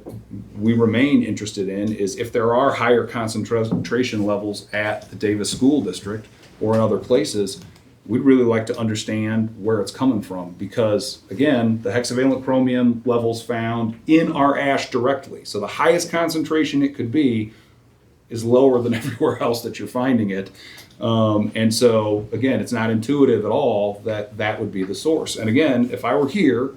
we remain interested in is if there are higher concentration levels at the Davis School District or in other places, we'd really like to understand where it's coming from, because again, the hexavalent chromium levels found in our ash directly, so the highest concentration it could be is lower than everywhere else that you're finding it. And so again, it's not intuitive at all that would be the source. And again, if I were here,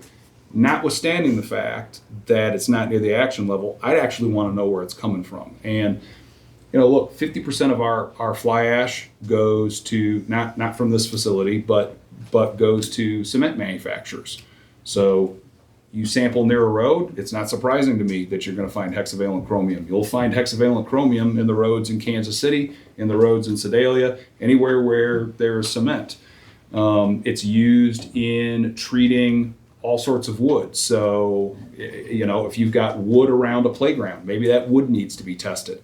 notwithstanding the fact that it's not near the action level, I'd actually want to know where it's coming from. And look, 50% of our fly ash goes to, not from this facility, but goes to cement manufacturers. So you sample near a road, it's not surprising to me that you're going to find hexavalent chromium. You'll find hexavalent chromium in the roads in Kansas City, in the roads in Sedalia, anywhere where there is cement. It's used in treating all sorts of wood. So, if you've got wood around a playground, maybe that wood needs to be tested.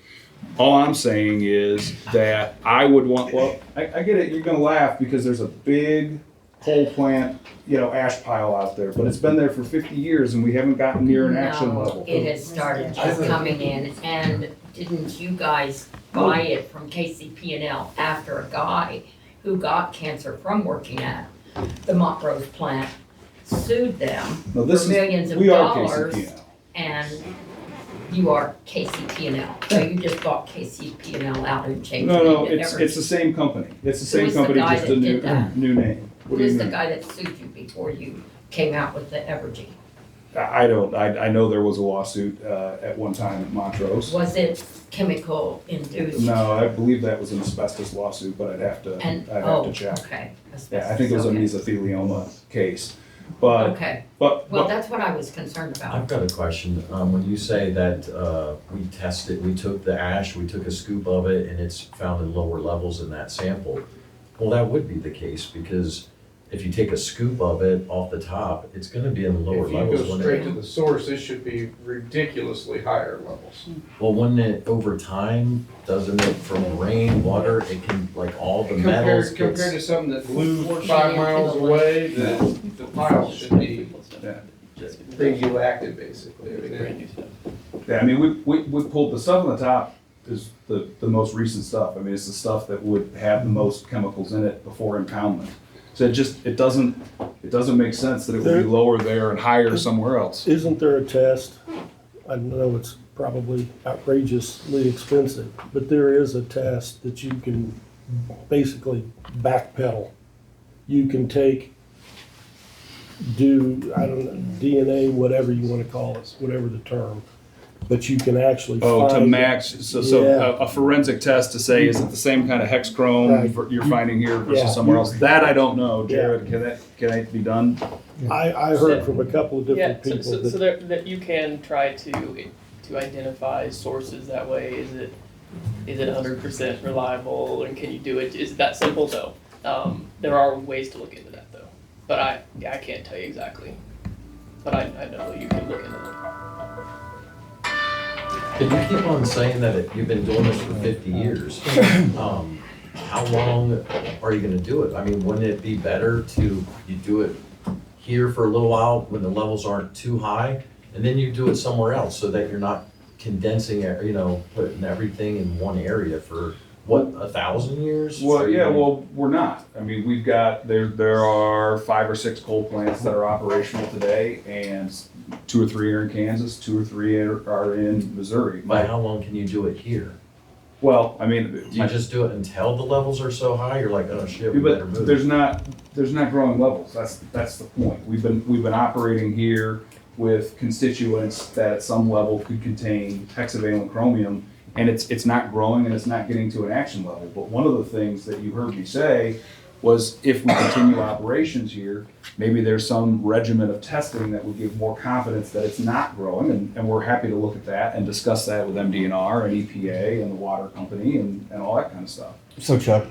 All I'm saying is that I would want, I get it, you're gonna laugh because there's a big coal plant, ash pile out there, but it's been there for 50 years and we haven't gotten near an action level. It has started just coming in, and didn't you guys buy it from KCP&L after a guy who got cancer from working at the Montrose plant sued them for millions of dollars? KCP&L. And you are KCP&L, so you just bought KCP&L out and changed it No, into it's the same company. It's the same Who's the company, guy just that a did that? new name. What do Who's you the mean? guy that sued you before you came out with the Evergy? I know there was a lawsuit at one time at Montrose. Was it chemical induced? No, I believe that was an asbestos lawsuit, but I'd have to check. Okay. Yeah, I think it was a Okay. mesothelioma case. But Okay. Well, That's what I was concerned about. I've got a question. When you say that we tested, we took the ash, we took a scoop of it, and it's found in lower levels in that sample. Well, that would be the case, because if you take a scoop of it off the top, it's gonna be in the lower If you levels. go when straight it- to the source, it should be ridiculously higher levels. Well, wouldn't it, over time, doesn't it, from rain, water, it can, like, all the Compared metals compared gets. to something that blew 5 miles away, the pile should be radioactive, basically. yeah, I mean, we pulled the stuff on the top is the most recent stuff. I mean, it's the stuff that would have the most chemicals in it before impoundment. So it doesn't make sense that it would be lower there and higher somewhere else. Isn't there a test? I know it's probably outrageously expensive, but there is a test that you can basically backpedal. You can do, I don't know, DNA, whatever you want to call it, whatever the term, but you can actually Oh, to find- match, so Yeah. a forensic test to say, is it the same kind of hex chrome Right. you're finding here versus Yeah. somewhere else? That I don't know, Jared, can that be done? I heard from a couple of different Yeah, people so that you can try to identify sources that way. Is it 100% reliable, and can you do it? Is it that simple? No. There are ways to look into that though, but I can't tell you exactly. But I know you can look into them. But you keep on saying that you've been doing this for 50 years. How long are you gonna do it? I mean, wouldn't it be better you do it here for a little while when the levels aren't too high, and then you do it somewhere else so that you're not condensing, putting everything in one area for, 1,000 years? Well, yeah, well, we're not. I mean, we've got, there are 5 or 6 coal plants that are operational today, and 2 or 3 are in Kansas, 2 or 3 are in Missouri. By how long can you do it here? Well, I mean, Do you just do it until the levels are so high, you're like, oh shit, we better but move? there's not growing levels. That's the point. We've been operating here with constituents that at some level could contain hexavalent chromium, and it's not growing and it's not getting to an action level. But one of the things that you heard me say was if we continue operations here, maybe there's some regimen of testing that would give more confidence that it's not growing, and we're happy to look at that and discuss that with MDNR and EPA and the water company and all that kind of stuff. So Chuck,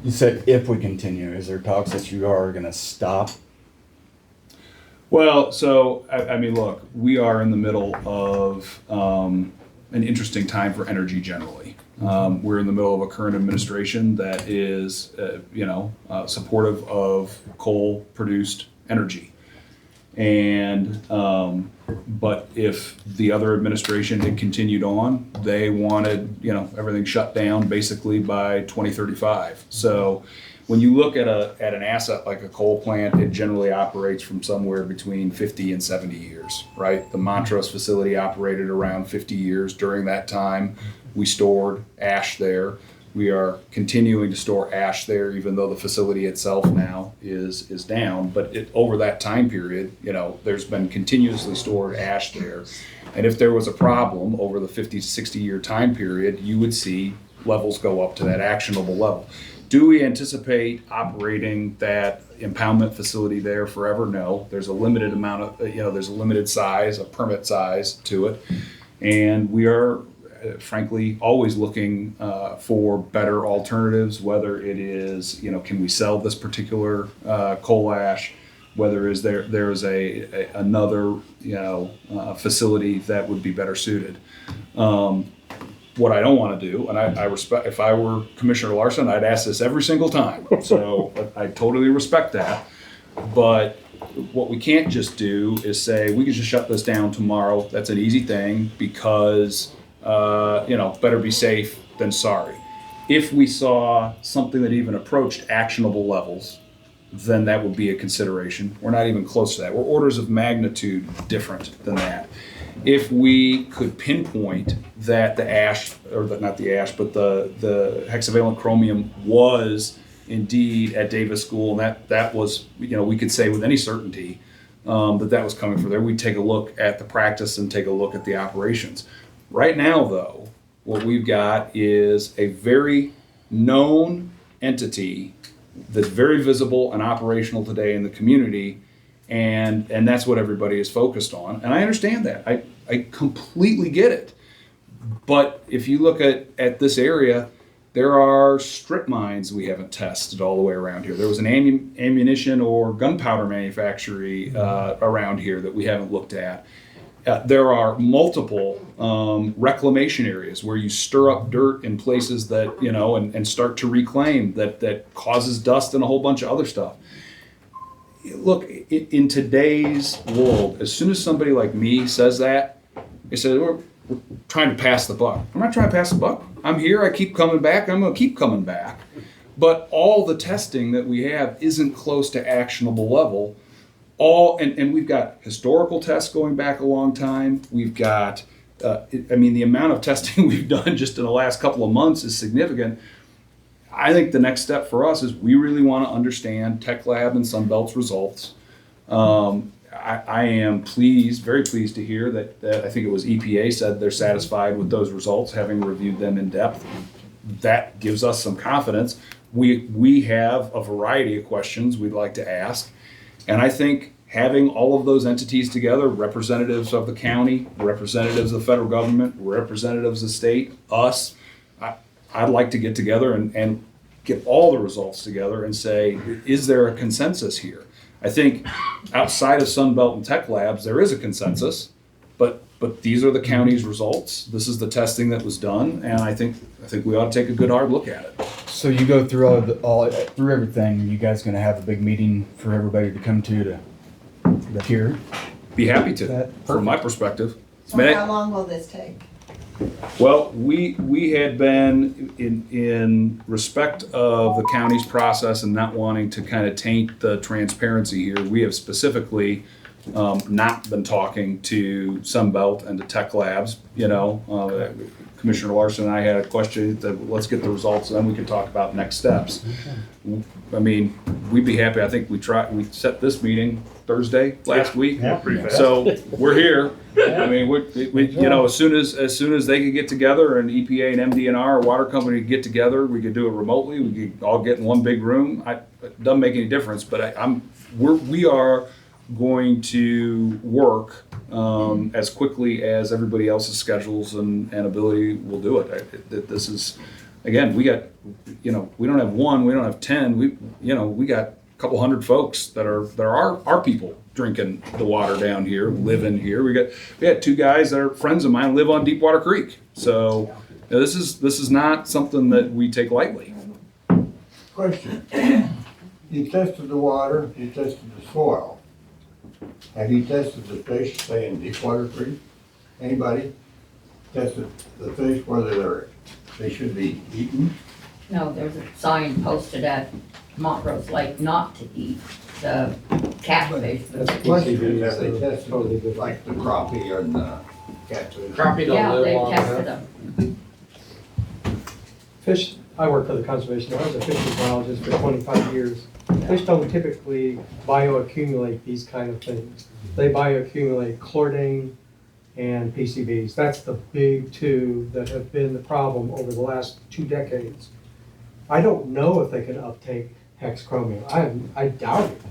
you said if we continue, is there talks that you are gonna stop? Well, so, I mean, look, we are in the middle of an interesting time for energy generally. We're in the middle of a current administration that is, supportive of coal-produced energy. And, but if the other administration had continued on, they wanted, everything shut down basically by 2035. So when you look at an asset like a coal plant, it generally operates from somewhere between 50 and 70 years, right? The Montrose facility operated around 50 years. During that time, we stored ash there. We are continuing to store ash there, even though the facility itself now is down. But over that time period, there's been continuously stored ash there. And if there was a problem over the 50 to 60 year time period, you would see levels go up to that actionable level. Do we anticipate operating that impoundment facility there forever? No. There's a limited amount of, there's a limited size, a permit size to it. And we are, frankly, always looking for better alternatives, whether it is, can we sell this particular coal ash, whether there is another, facility that would be better suited. What I don't want to do, and I respect, if I were Commissioner Larson, I'd ask this every single time. So I totally respect that. But what we can't just do is say, we can just shut this down tomorrow. That's an easy thing because, better be safe than sorry. If we saw something that even approached actionable levels, then that would be a consideration. We're not even close to that. We're orders of magnitude different than that. If we could pinpoint that the ash, or not the ash, but the hexavalent chromium was indeed at Davis School, and that was, we could say with any certainty that was coming from there, we'd take a look at the practice and take a look at the operations. Right now, though, what we've got is a very known entity that's very visible and operational today in the community, and that's what everybody is focused on. And I understand that. I completely get it. But if you look at this area, there are strip mines we haven't tested all the way around here. There was an ammunition or gunpowder manufactory around here that we haven't looked at. There are multiple reclamation areas where you stir up dirt in places that, and start to reclaim that causes dust and a whole bunch of other stuff. Look, in today's world, as soon as somebody like me says that, they say, we're trying to pass the buck. I'm not trying to pass the buck. I'm here, I keep coming back, I'm gonna keep coming back. But all the testing that we have isn't close to actionable level. And we've got historical tests going back a long time. We've got, the amount of testing we've done just in the last couple of months is significant. I think the next step for us is we really want to understand Tech Lab and Sunbelt's results. I am very pleased to hear that I think it was EPA said they're satisfied with those results, having reviewed them in depth. That gives us some confidence. We have a variety of questions we'd like to ask. And I think having all of those entities together, representatives of the county, representatives of the federal government, representatives of the state, us, I'd like to get together and get all the results together and say, is there a consensus here? I think outside of Sunbelt and Tech Labs, there is a consensus, but these are the county's results. This is the testing that was done, and I think we ought to take a good hard look at it. So you go through through everything. You guys gonna have a big meeting for everybody to come to hear? Be happy to, from my perspective. So how long will this take? Well, we had been in respect of the county's process and not wanting to kind of taint the transparency here. We have specifically not been talking to Sunbelt and to Tech Labs. Commissioner Commissioner Larson and I had a question, let's get the results, and then we can talk about next steps. I mean, we'd be happy, I think we set this meeting Thursday last week. Yeah, pretty fast. So we're here. I mean, we you know, as soon as they could get together and EPA and MDNR, water company could get together, we could do it remotely. We could all get in one big room. It doesn't make any difference, but we are going to work as quickly as everybody else's schedules and ability will do it. This is, again, we got, you know, we don't have one, we don't have 10. We got a couple hundred folks that are our people drinking the water down here, living here. We had 2 guys that are friends of mine live on Deepwater Creek. So you know, this is not something that we take lightly. Question. You tested the water, you tested the soil. Have you tested the fish, say in Deepwater Creek? Anybody tested the fish, whether they should be eaten? No, there's a sign posted at Montrose Lake not to eat the catfish. The question is, have they tested like the crappie and the catfish? Crappie don't Yeah, live they long tested enough. them. Fish, I work for the conservation, I was a fisheries biologist for 25 years. Fish don't typically bioaccumulate these kind of things. They bioaccumulate chlordane and PCBs. That's the big 2 that have been the problem over the last 2 decades. I don't know if they can uptake hexchromium. I doubt it.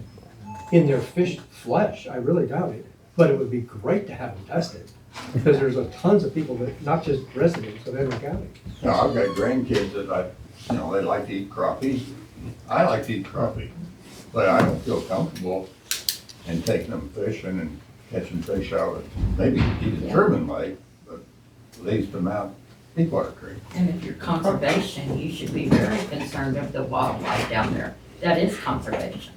In their fish flesh, I really doubt it. But it would be great to have them tested, because there's tons of people that, not just residents of Everett County. No, I've got grandkids that they like to eat crappie. I like to eat crappie, but I don't feel comfortable in taking them fishing and catching fish out of, maybe eat a German lake, but leaves them out Deepwater Creek. And if you're conservation, you should be very concerned of the wildlife down there. That is conservation.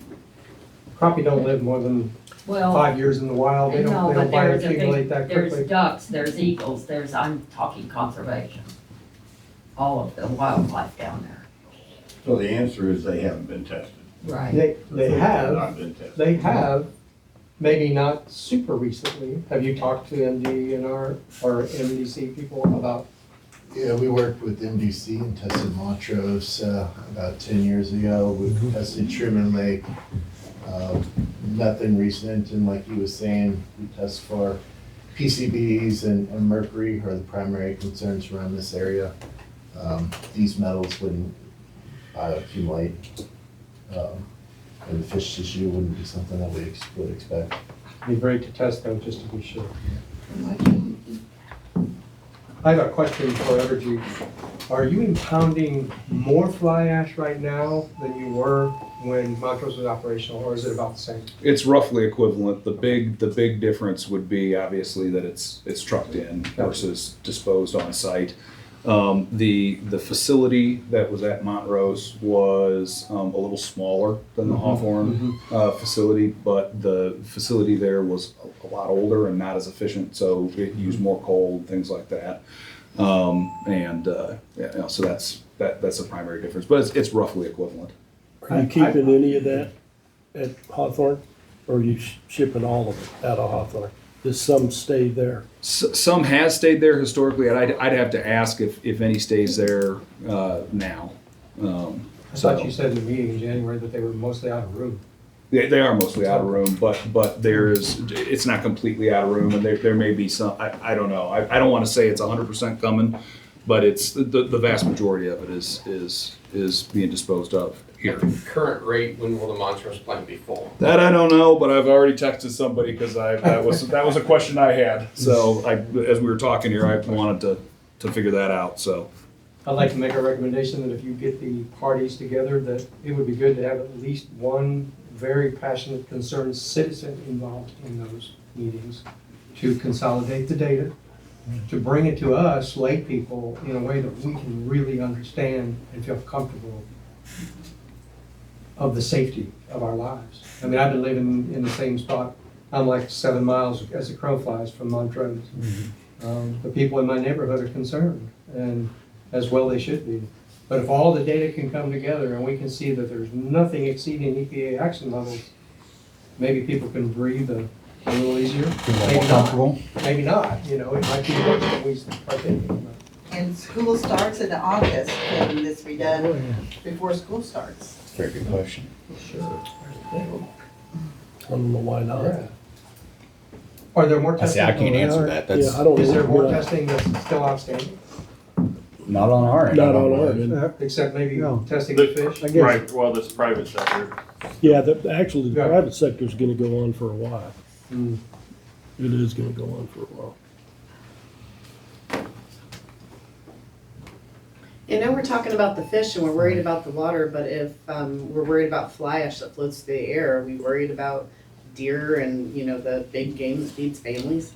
Crappie don't live more than Well, 5 years in the wild. They no, don't but there's bioaccumulate that there's quickly. ducks, there's eagles, I'm talking conservation. All of the wildlife down there. So the answer is they haven't been tested. Right. They Not have, been tested. they have, maybe not super recently. Have you talked to MDNR or MDC people about? Yeah, we worked with MDC and tested Montrose about 10 years ago. We've tested Sherman Lake. Nothing recent, and like he was saying, we test for PCBs and mercury are the primary concerns around this area. These metals wouldn't bioaccumulate, and the fish tissue wouldn't be something that we would expect. Be great to test them just to be sure. I have a question for Evergy. Are you impounding more fly ash right now than you were when Montrose was operational, or is it about the same? It's roughly equivalent. The big difference would be obviously that it's trucked in versus disposed on site. The facility that was at Montrose was a little smaller than the Hawthorne facility, but the facility there was a lot older and not as efficient, so it used more coal, things like that. So that's the primary difference, but it's roughly equivalent. Are you keeping any of that at Hawthorne, or are you shipping all of it out of Hawthorne? Does some stay there? Some has stayed there historically, and I'd have to ask if any stays there now. I thought you said in the meeting in January that they were mostly out of room. They are mostly out of room, but it's not completely out of room, and there may be some. I don't know. I don't want to say it's 100% coming, but it's the vast majority of it is being disposed of here. At the current rate, when will the Montrose plant be full? That I don't know, but I've already texted somebody because that was a question I had. So as we were talking here, I wanted to figure that out. So I'd like to make a recommendation that if you get the parties together, that it would be good to have at least one very passionate, concerned citizen involved in those meetings to consolidate the data, to bring it to us, lay people, in a way that we can really understand and feel comfortable of the safety of our lives. I mean, I've been living in the same spot. I'm like 7 miles as a crow flies from Montrose. The people in my neighborhood are concerned, and as well they should be. But if all the data can come together and we can see that there's nothing exceeding EPA action levels, maybe people can breathe a little easier. Maybe not. Maybe not. You know, it might be worse than we start thinking about. And school starts in August, can this be done before school starts? Very good question. I don't know why not. Are there more I see, testing? I can't answer that. That's Yeah, I don't Is there more know. testing that's still outstanding? not on our end. Not on our end. Except maybe No. testing the fish? I guess, Right, well, this private sector. yeah, actually, the Yeah. private sector's gonna go on for a while. Hmm. It is gonna go on for a while. You know, we're talking about the fish and we're worried about the water, but if we're worried about fly ash that floats through the air, are we worried about deer and, you know, the big game that feeds families?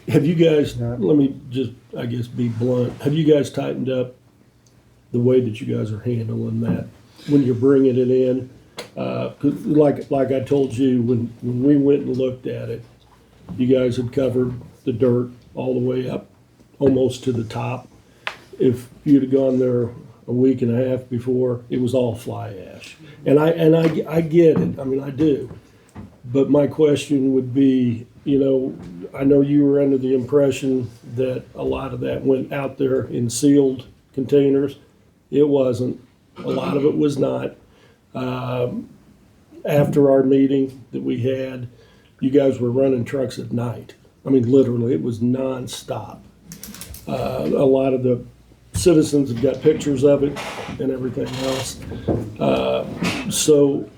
Have you guys, let me just, I guess, be blunt, have you guys tightened up the way that you guys are handling that when you're bringing it in? 'Cause like I told you, when we went and looked at it, you guys had covered the dirt all the way up, almost to the top. If you'd have gone there a week and a half before, it was all fly ash. And I get it, I mean, I do. But my question would be, you know, I know you were under the impression that a lot of that went out there in sealed containers. It wasn't. A lot of it was not. After our meeting that we had, you guys were running trucks at night. I mean, literally, it was nonstop. A lot of the citizens have got pictures of it and everything else. So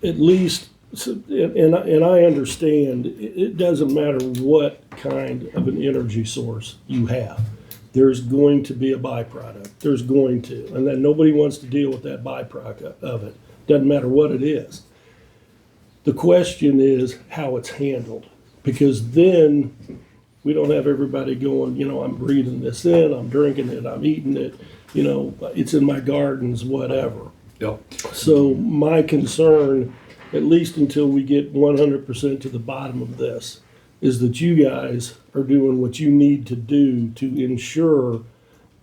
at least, and I understand, it doesn't matter what kind of an energy source you have. There's going to be a byproduct. There's going to. And then nobody wants to deal with that byproduct of it. Doesn't matter what it is. The question is how it's handled. Because then we don't have everybody going, you know, I'm breathing this in, I'm drinking it, I'm eating it, you know, it's in my gardens, whatever. Yep. So my concern, at least until we get 100% to the bottom of this, is that you guys are doing what you need to do to ensure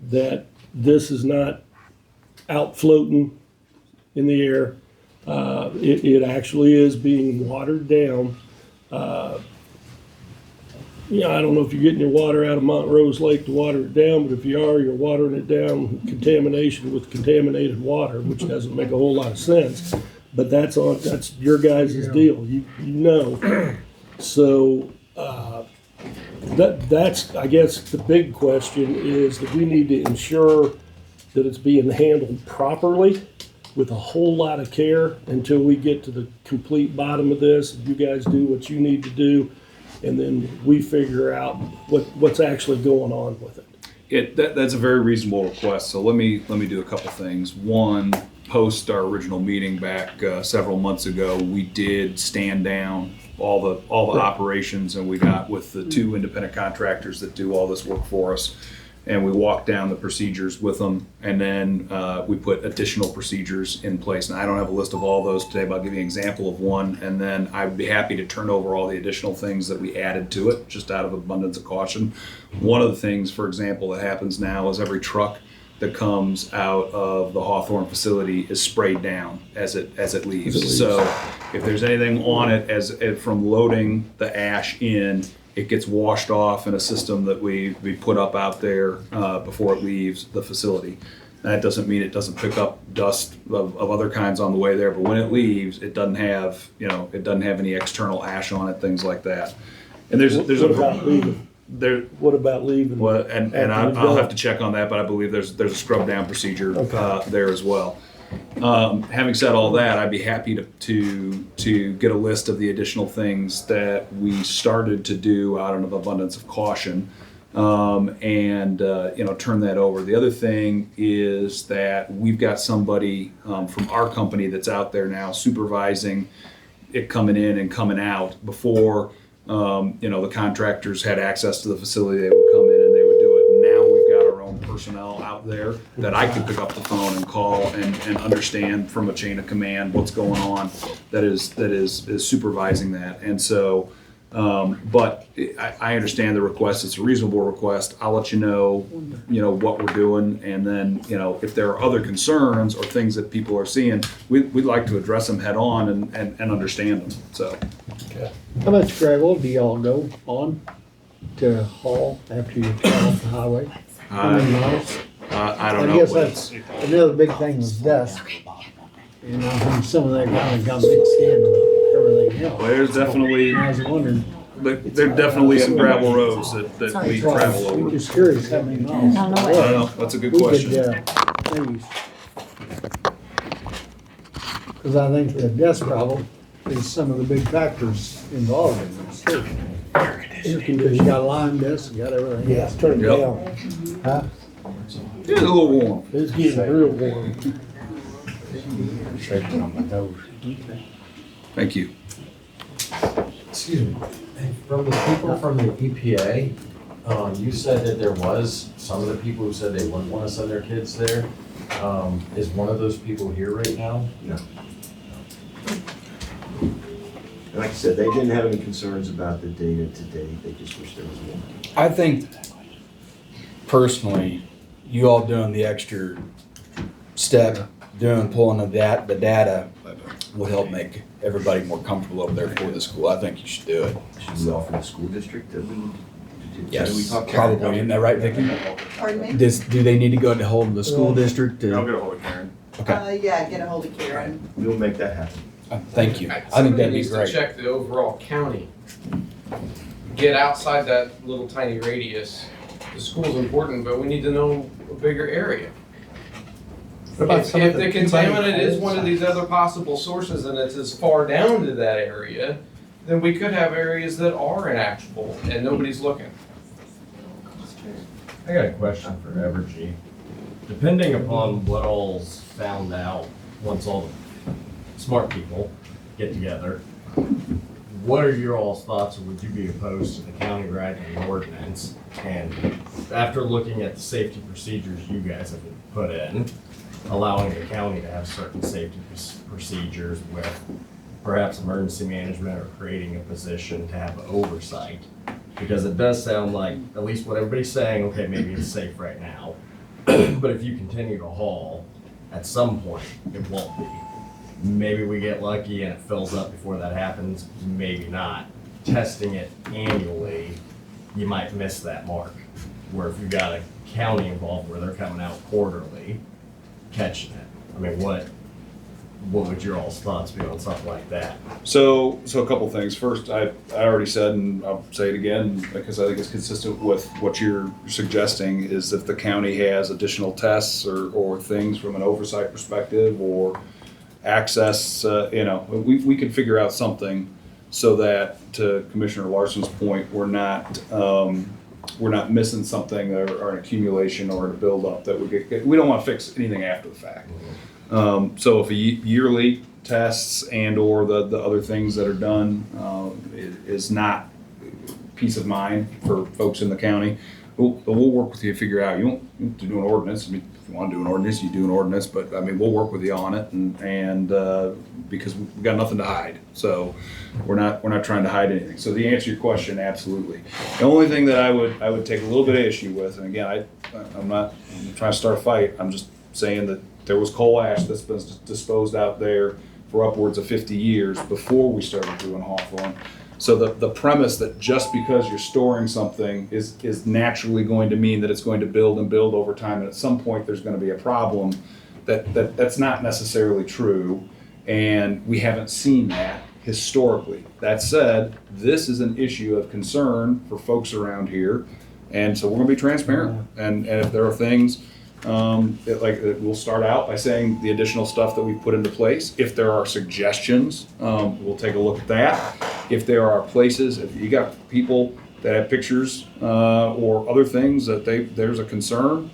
that this is not out floating in the air. It actually is being watered down. Yeah, I don't know if you're getting your water out of Montrose Lake to water it down, but if you are, you're watering it down contamination with contaminated water, which doesn't make a whole lot of sense. But that's your guys' deal. You know. So that's I guess the big question is that we need to ensure that it's being handled properly with a whole lot of care until we get to the complete bottom of this. You guys do what you need to do, and then we figure out what's actually going on with it. That's a very reasonable request. So let me do a couple things. One, post our original meeting back several months ago, we did stand down all the operations, and we got with the two independent contractors that do all this work for us, and we walked down the procedures with them, and then we put additional procedures in place. And I don't have a list of all those today, but I'll give you an example of one, and then I'd be happy to turn over all the additional things that we added to it, just out of abundance of caution. One of the things, for example, that happens now is every truck that comes out of the Hawthorne facility is sprayed down as it leaves. So if there's anything on it from loading the ash in, it gets washed off in a system that we put up out there before it leaves the facility. That doesn't mean it doesn't pick up dust of other kinds on the way there, but when it leaves, it doesn't have any external ash on it, things like that. And What about leaving? Well, and I'll have to check on that, but I believe there's a scrub down procedure there as well. Having said all that, I'd be happy to get a list of the additional things that we started to do out of abundance of caution, and turn that over. The other thing is that we've got somebody from our company that's out there now supervising it coming in and coming out. Before the contractors had access to the facility, they would come in and they would do it. Now we've got our own personnel out there that I can pick up the phone and call and understand from a chain of command what's going on that is supervising that. And so, but I understand the request. It's a reasonable request. I'll let you know what we're doing. And then, if there are other concerns or things that people are seeing, we'd like to address them head on and understand them. So. How much gravel do y'all go on? to haul after you get off the highway? How many miles? I don't know. I guess what that's, another big thing was dust. You know, when some of that kind of got mixed in with everything else. Well, there's definitely, I was wondering. there are definitely some gravel roads that we travel I'm over. just curious how many miles. I don't know, that's a good We question. could, maybe. Cause I think the dust problem is some of the big factors involved in this too. Cause you got lime dust, you got everything. Yeah, it's turning Yep. down. Huh? It's a little warm. It's getting real warm. Shaking on my nose. Thank you. Excuse me. From the people from the EPA, you said that there was some of the people who said they wouldn't want to send their kids there. Is one of those people here right now? No. And like I said, they didn't have any concerns about the data today, they just wish there was more. I think personally, you all doing the extra step, pulling the data would help make everybody more comfortable over there for the school. I think you should do it. Should we offer the school district that we need to do? Yes, probably. Isn't that right, Vicki? Pardon me? Do they need to go to hold of the school district? I'll get a hold of Karen. Okay, Yeah, get a hold of Karen. We'll make that happen. thank you. I think Somebody that'd be needs to great. check the overall county. Get outside that little tiny radius. The school's important, but we need to know a bigger area. If the contaminant is one of these other possible sources and it's as far down to that area, then we could have areas that are inactionable and nobody's looking. I got a question for Evergy. Depending upon what all's found out, once all the smart people get together, what are your all's thoughts, or would you be opposed to the county writing an ordinance? And after looking at the safety procedures you guys have put in, allowing the county to have certain safety procedures with perhaps emergency management or creating a position to have oversight? Because it does sound like, at least what everybody's saying, okay, maybe it's safe right now, but if you continue to haul, at some point, it won't be. Maybe we get lucky and it fills up before that happens, maybe not. Testing it annually, you might miss that mark. Where if you've got a county involved where they're coming out quarterly, catching it. I mean, what would your all's thoughts be on something like that? So a couple things. First, I already said, and I'll say it again, because I think it's consistent with what you're suggesting, is if the county has additional tests or things from an oversight perspective or access, we could figure out something so that, to Commissioner Larson's point, we're not missing something or an accumulation or a buildup that we don't want to fix anything after the fact. So if a yearly tests and or the other things that are done is not peace of mind for folks in the county, we'll work with you to figure out. You don't have to do an ordinance. I mean, if you want to do an ordinance, you do an ordinance, but I mean, we'll work with you on it and because we've got nothing to hide. So we're not trying to hide anything. So the answer to your question, absolutely. The only thing that I would take a little bit of issue with, and again, I'm not trying to start a fight. I'm just saying that there was coal ash that's been disposed out there for upwards of 50 years before we started doing Hawthorne. So the premise that just because you're storing something is naturally going to mean that it's going to build and build over time, and at some point there's going to be a problem, that's not necessarily true, and we haven't seen that historically. That said, this is an issue of concern for folks around here, and so we're going to be transparent. And if there are things, we'll start out by saying the additional stuff that we've put into place. If there are suggestions, we'll take a look at that. If there are places, if you got people that have pictures or other things that there's a concern,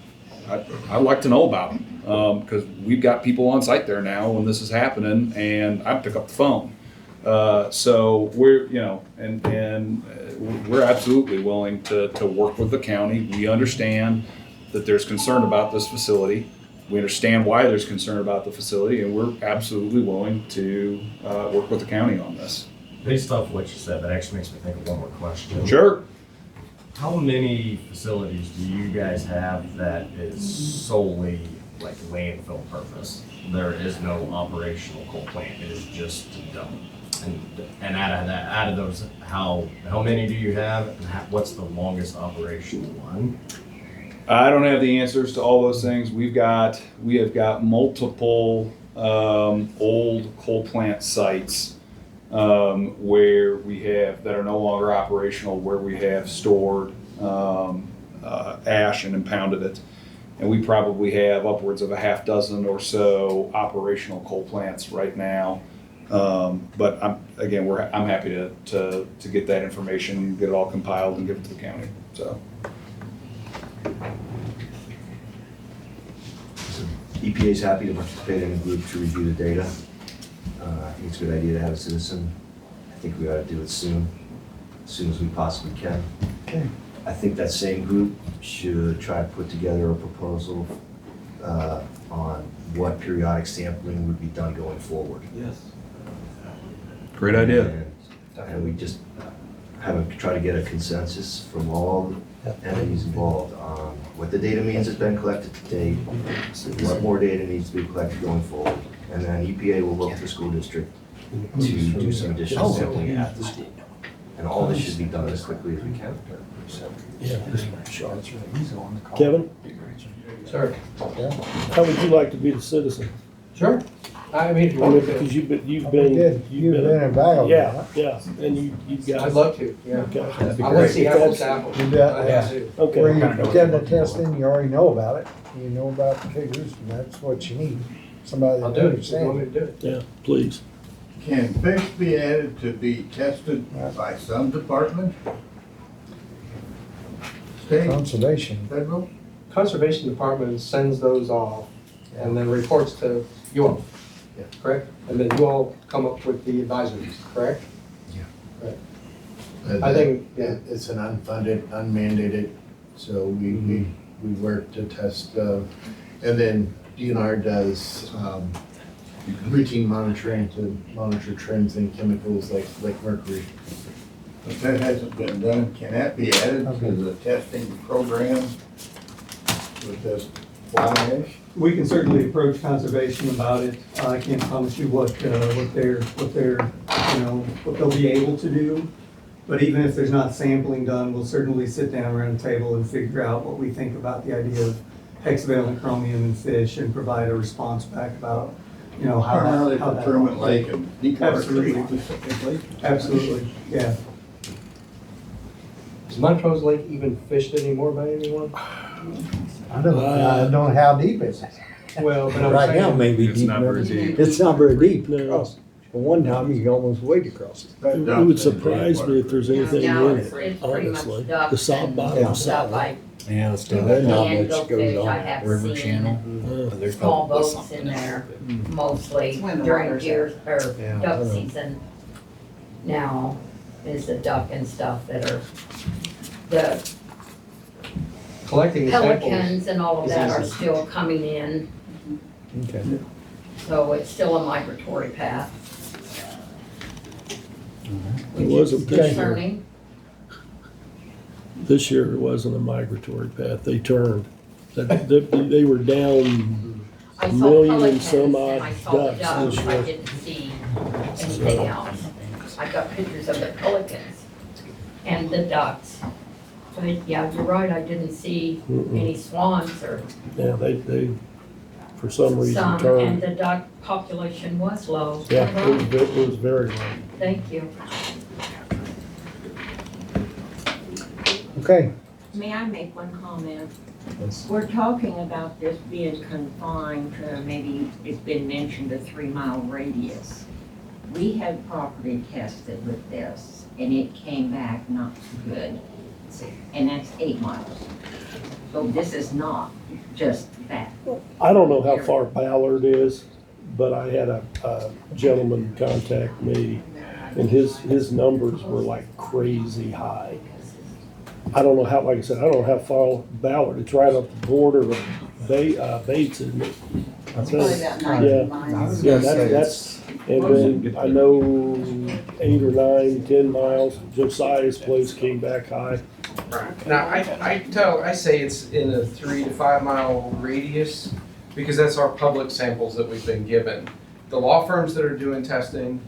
I'd like to know about them because we've got people on site there now when this is happening, and I pick up the phone. So we're we're absolutely willing to work with the county. We understand that there's concern about this facility. We understand why there's concern about the facility, and we're absolutely willing to work with the county on this. Based off what you said, that actually makes me think of one more question. Sure. How many facilities do you guys have that is solely like landfill purpose? There is no operational coal plant, it is just to dump? And out of those, how many do you have? And what's the longest operational one? I don't have the answers to all those things. We have got multiple old coal plant sites where we have that are no longer operational, where we have stored ash and impounded it. And we probably have upwards of a half dozen or so operational coal plants right now. But I'm happy to get that information, get it all compiled and give it to the county, so. EPA is happy to participate in a group to review the data. I think it's a good idea to have a citizen. I think we ought to do it soon as we possibly can. Okay. I think that same group should try to put together a proposal on what periodic sampling would be done going forward. Yes. Great idea. And we just try to get a consensus from all entities involved on what the data means has been collected to date, what more data needs to be collected going forward. And then EPA will work with the school district to do some additional sampling at the school. And all this should be done as quickly as we can. Yeah. Kevin, Sir? how would you like to be the citizen? Sure. I mean, if you want to. Because you've been You've been invaluable. Yeah, and you've got. I'd love to, yeah. Okay. I want to see apples to apples. You bet. I have to. Okay. Where you've done the testing, you already know about it. You know about the figures, and that's what you need. Somebody I'll that do it, if you want me understands. to do it. Yeah, please. Can fish be added to be tested by some department? State, Conservation. federal? Conservation Department sends those off and then reports to you all, correct? And then you all come up with the advisories, correct? I think, yeah. It's an unfunded, unmandated, so we work to test, and then DNR does routine monitoring to monitor trends in chemicals like mercury. If that hasn't been done, can that be added to the testing program with this fly ash? We can certainly approach conservation about it. I can't promise you what they're, what they'll be able to do. But even if there's not sampling done, we'll certainly sit down around the table and figure out what we think about the idea of hexavalent chromium in fish and provide a response back about, how Primarily that. for Truman Lake and Deepwater Creek Absolutely. specifically? Absolutely, yeah. Is Montrose Lake even fished anymore by anyone? I don't know how deep it is. Well, but I'm Right saying. now, maybe It's deep. not very deep. It's not very deep. No. Across. But one time you could almost wade across it. It would surprise me if there's anything No, in it's it, pretty much honestly. duck The soft and bottom stuff. solid. Yeah, it's still- there's not And much goldfish, goes I on. have River seen channel. There's small probably boats something in in there, mostly When the during water's deer, or Yeah. duck season. Now is the duck and stuff that are, the Collecting the samples. pelicans and all of is that are easy. still coming in, Okay. so it's still a migratory path. It Which wasn't is this year. concerning. This year it wasn't a migratory path. They turned. They were down I a saw million and pelicans some and odd I saw the ducks ducks, this I year. didn't see anything else. I got pictures of the pelicans and the ducks. But yeah, you're right, I didn't see any swans or Yeah, they, for some reason some, and turned. the duck population was low. Yeah, it was very low. Thank you. Okay. May I make one comment? Yes. We're talking about this being confined to, maybe it's been mentioned, a 3-mile radius. We had property tested with this, and it came back not good. And that's 8 miles. So this is not just that. I don't know how far Ballard is, but I had a gentleman contact me, and his numbers were like crazy high. I don't know how, like I said, I don't know how far Ballard, it's right up the border of Bates, isn't it? It's probably about 19 Yeah. miles. Yeah, that's, and then I know 8 or 9, 10 miles, Josiah's place came back high. Now, I say it's in a 3 to 5 mile radius because that's our public samples that we've been given. The law firms that are doing testing,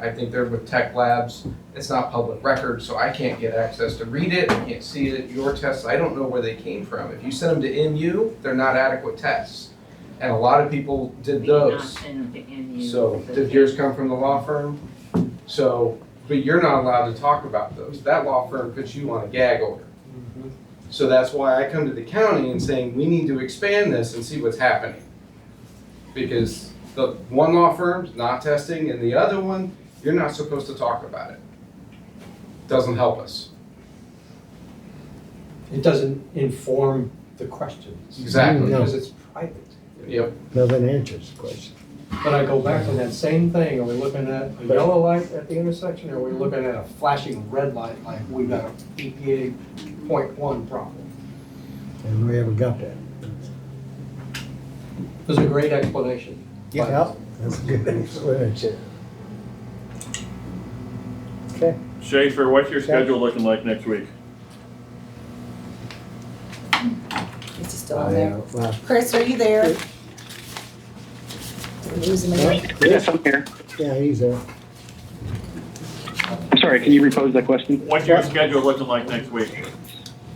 I think they're with Tech Labs. It's not public record, so I can't get access to read it, I can't see it. Your tests, I don't know where they came from. If you send them to MU, they're not adequate tests. And a lot of people did We did not those. send them to NU. So, did yours come from the law firm? So, but you're not allowed to talk about those. That law firm puts you on a gag order. So that's why I come to the county and saying, we need to expand this and see what's happening. Because the one law firm's not testing and the other one, you're not supposed to talk about it. Doesn't help us. It doesn't inform the questions. Exactly. Because it's private. Yep. Nothing answers the question. But I go back to that same thing, are we looking at a yellow light at the intersection, or are we looking at a flashing red light, like we've got a EPA .1 problem? And we haven't got that. There's a great explanation. Yeah, that's a good explanation. Okay. Schaefer, what's your schedule looking like next week? Is it still on there? Chris, are you there? Did we lose him again? Yes, I'm here. Yeah, he's there. I'm sorry, can you repose that question? What's your schedule looking like next week?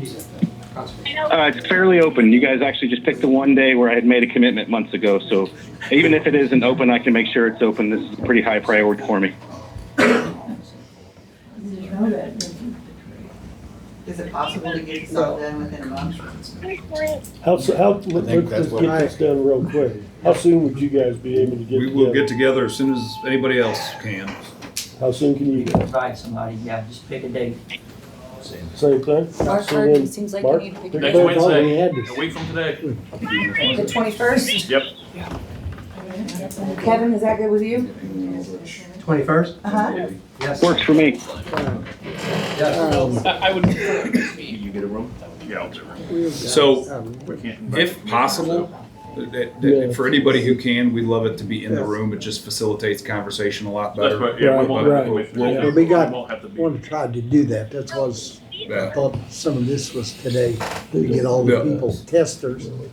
It's fairly open. You guys actually just picked the one day where I had made a commitment months ago, so even if it isn't open, I can make sure it's open. This is a pretty high priority for me. Is it possible to get this all done within a month? Let's get this done real quick. How soon would you guys be able to get We together? will get together as soon as anybody else can. How soon can you You get? can provide somebody, yeah, just pick a date. Same thing? Mark, So then, seems like you Mark, need to pick pick Next a date. Wednesday, a week from today. The 21st? Yep. Kevin, is that good with you? 21st? Uh-huh. Yes. Works for me. I would prefer it to be. You get a room? Yeah, I'll get a room. So, We can't. if possible, for anybody who can, we'd love it to be in the room. It just facilitates conversation a lot better. That's right, yeah, we won't have the commissioners. Well, we got, won't have to be. one tried to do that, that's was, I Yeah. thought some of this was today, to get all the Yeah. people testers. And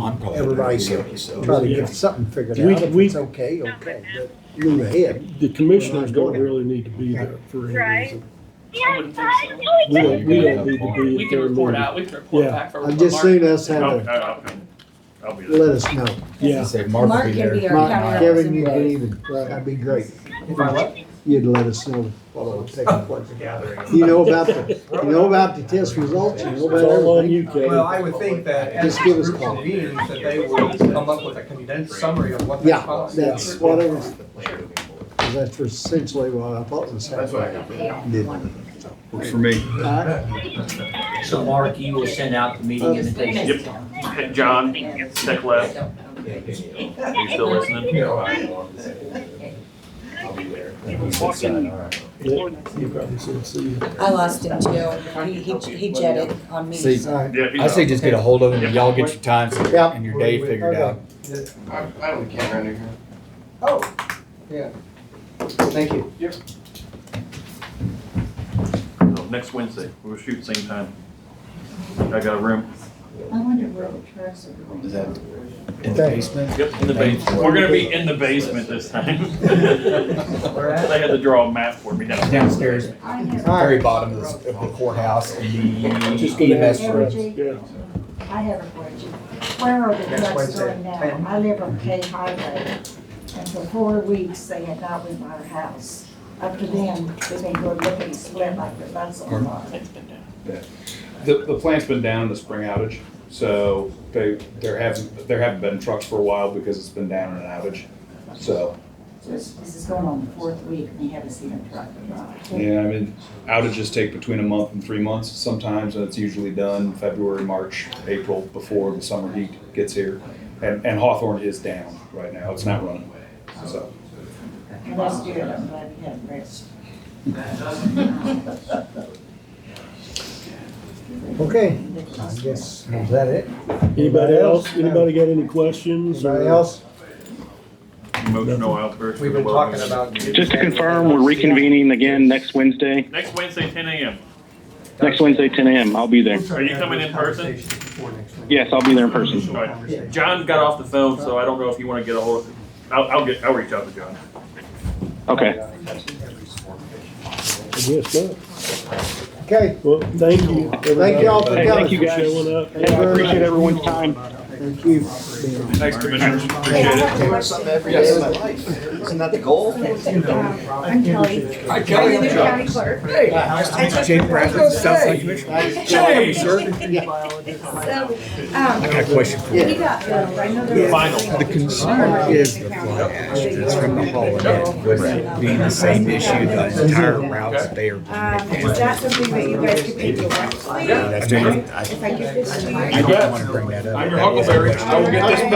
I'm probably everybody gonna can be so. try to get something figured We- out, if we- it's okay, but move ahead. The commissioners don't really need to be there for any reason. I wouldn't think so. We don't need to be We at can their report meeting. out, we can report Yeah. back for. I've just Mark. seen us have I'll be there. let us know. Yeah. Say Mark will Mark be can there. be our county Kevin, you representative. can even, that'd be great. If I what? You'd let us know what will take place. You know about the test results, you know about It's all on everything. you, Kevin. Well, I would think that as Just give us group a call. convenes, that they would come up with a condensed summary of what they Yeah, found. that's what I was, because that's essentially what I thought was happening. Works for me. So Mark, you will send out the meeting invitation. Yep. John, Tech Lab. Are you still listening? Yeah, you probably should see. I lost him too. He jetted on me. See, so- I say just get a hold of them, and y'all get your times Yeah. and your day figured out. I don't care anything. Oh, yeah. Thank you. Yep. So, next Wednesday, we'll shoot same time. I got a room. I wonder where the trucks are going. Is that in the basement? Yep, in the basement. We're gonna be in the basement this time. They had to draw a map for me Downstairs, I have, very bottom of the courthouse, and Just the go EMS down. room. Yeah. I have a question. Where are the Next trucks Wednesday, going now? 10. I live on K Highway, and for 4 weeks, they had not been by our house. Up to then, they've been going looking split like the bus on fire. The plant's been down in the spring outage, so there haven't been trucks for a while because it's been down in an outage. So, This is going on the 4th week, and they haven't seen a truck drive. yeah, I mean, outages take between a month and 3 months sometimes, and it's usually done February, March, April, before the summer heat gets here. And Hawthorne is down right now, it's not running, so. And that's good, I'm glad we had rest. Okay, I guess, is that it? Anybody else? Anybody got any questions? Anybody or- else? Emotional outburst. We've been talking about. Just to confirm, we're reconvening again next Wednesday. Next Wednesday, 10 a.m. Next Wednesday, 10 a.m. I'll be there. Are you coming in person? Yes, I'll be there in person. All right. John got off the phone, so I don't know if you want to get a hold of him. I'll reach out to John. Okay. I guess not. Okay, Well, thank you. thank you all for everybody, coming. Thank you, guys. Showing up. Thank you very much. Appreciate everyone's time. Thank you. Thanks, Commissioners. Appreciate it. Something every day of my life. Isn't that the goal? I'm Kelly. Hi, Kelly. I'm the county clerk. Hey, nice to meet you, Jay Bradley, Southside Commissioner. Jay, sir. So, I got a question for you. we got billed, I know there was. The concern is the fly ash that's from the holiday, with it being the same issue, the entire routes they are. Is that something that you guys could do directly? That's what If I give this to you? I didn't want to bring that up. I'm your Huckleberry. I will get this paid.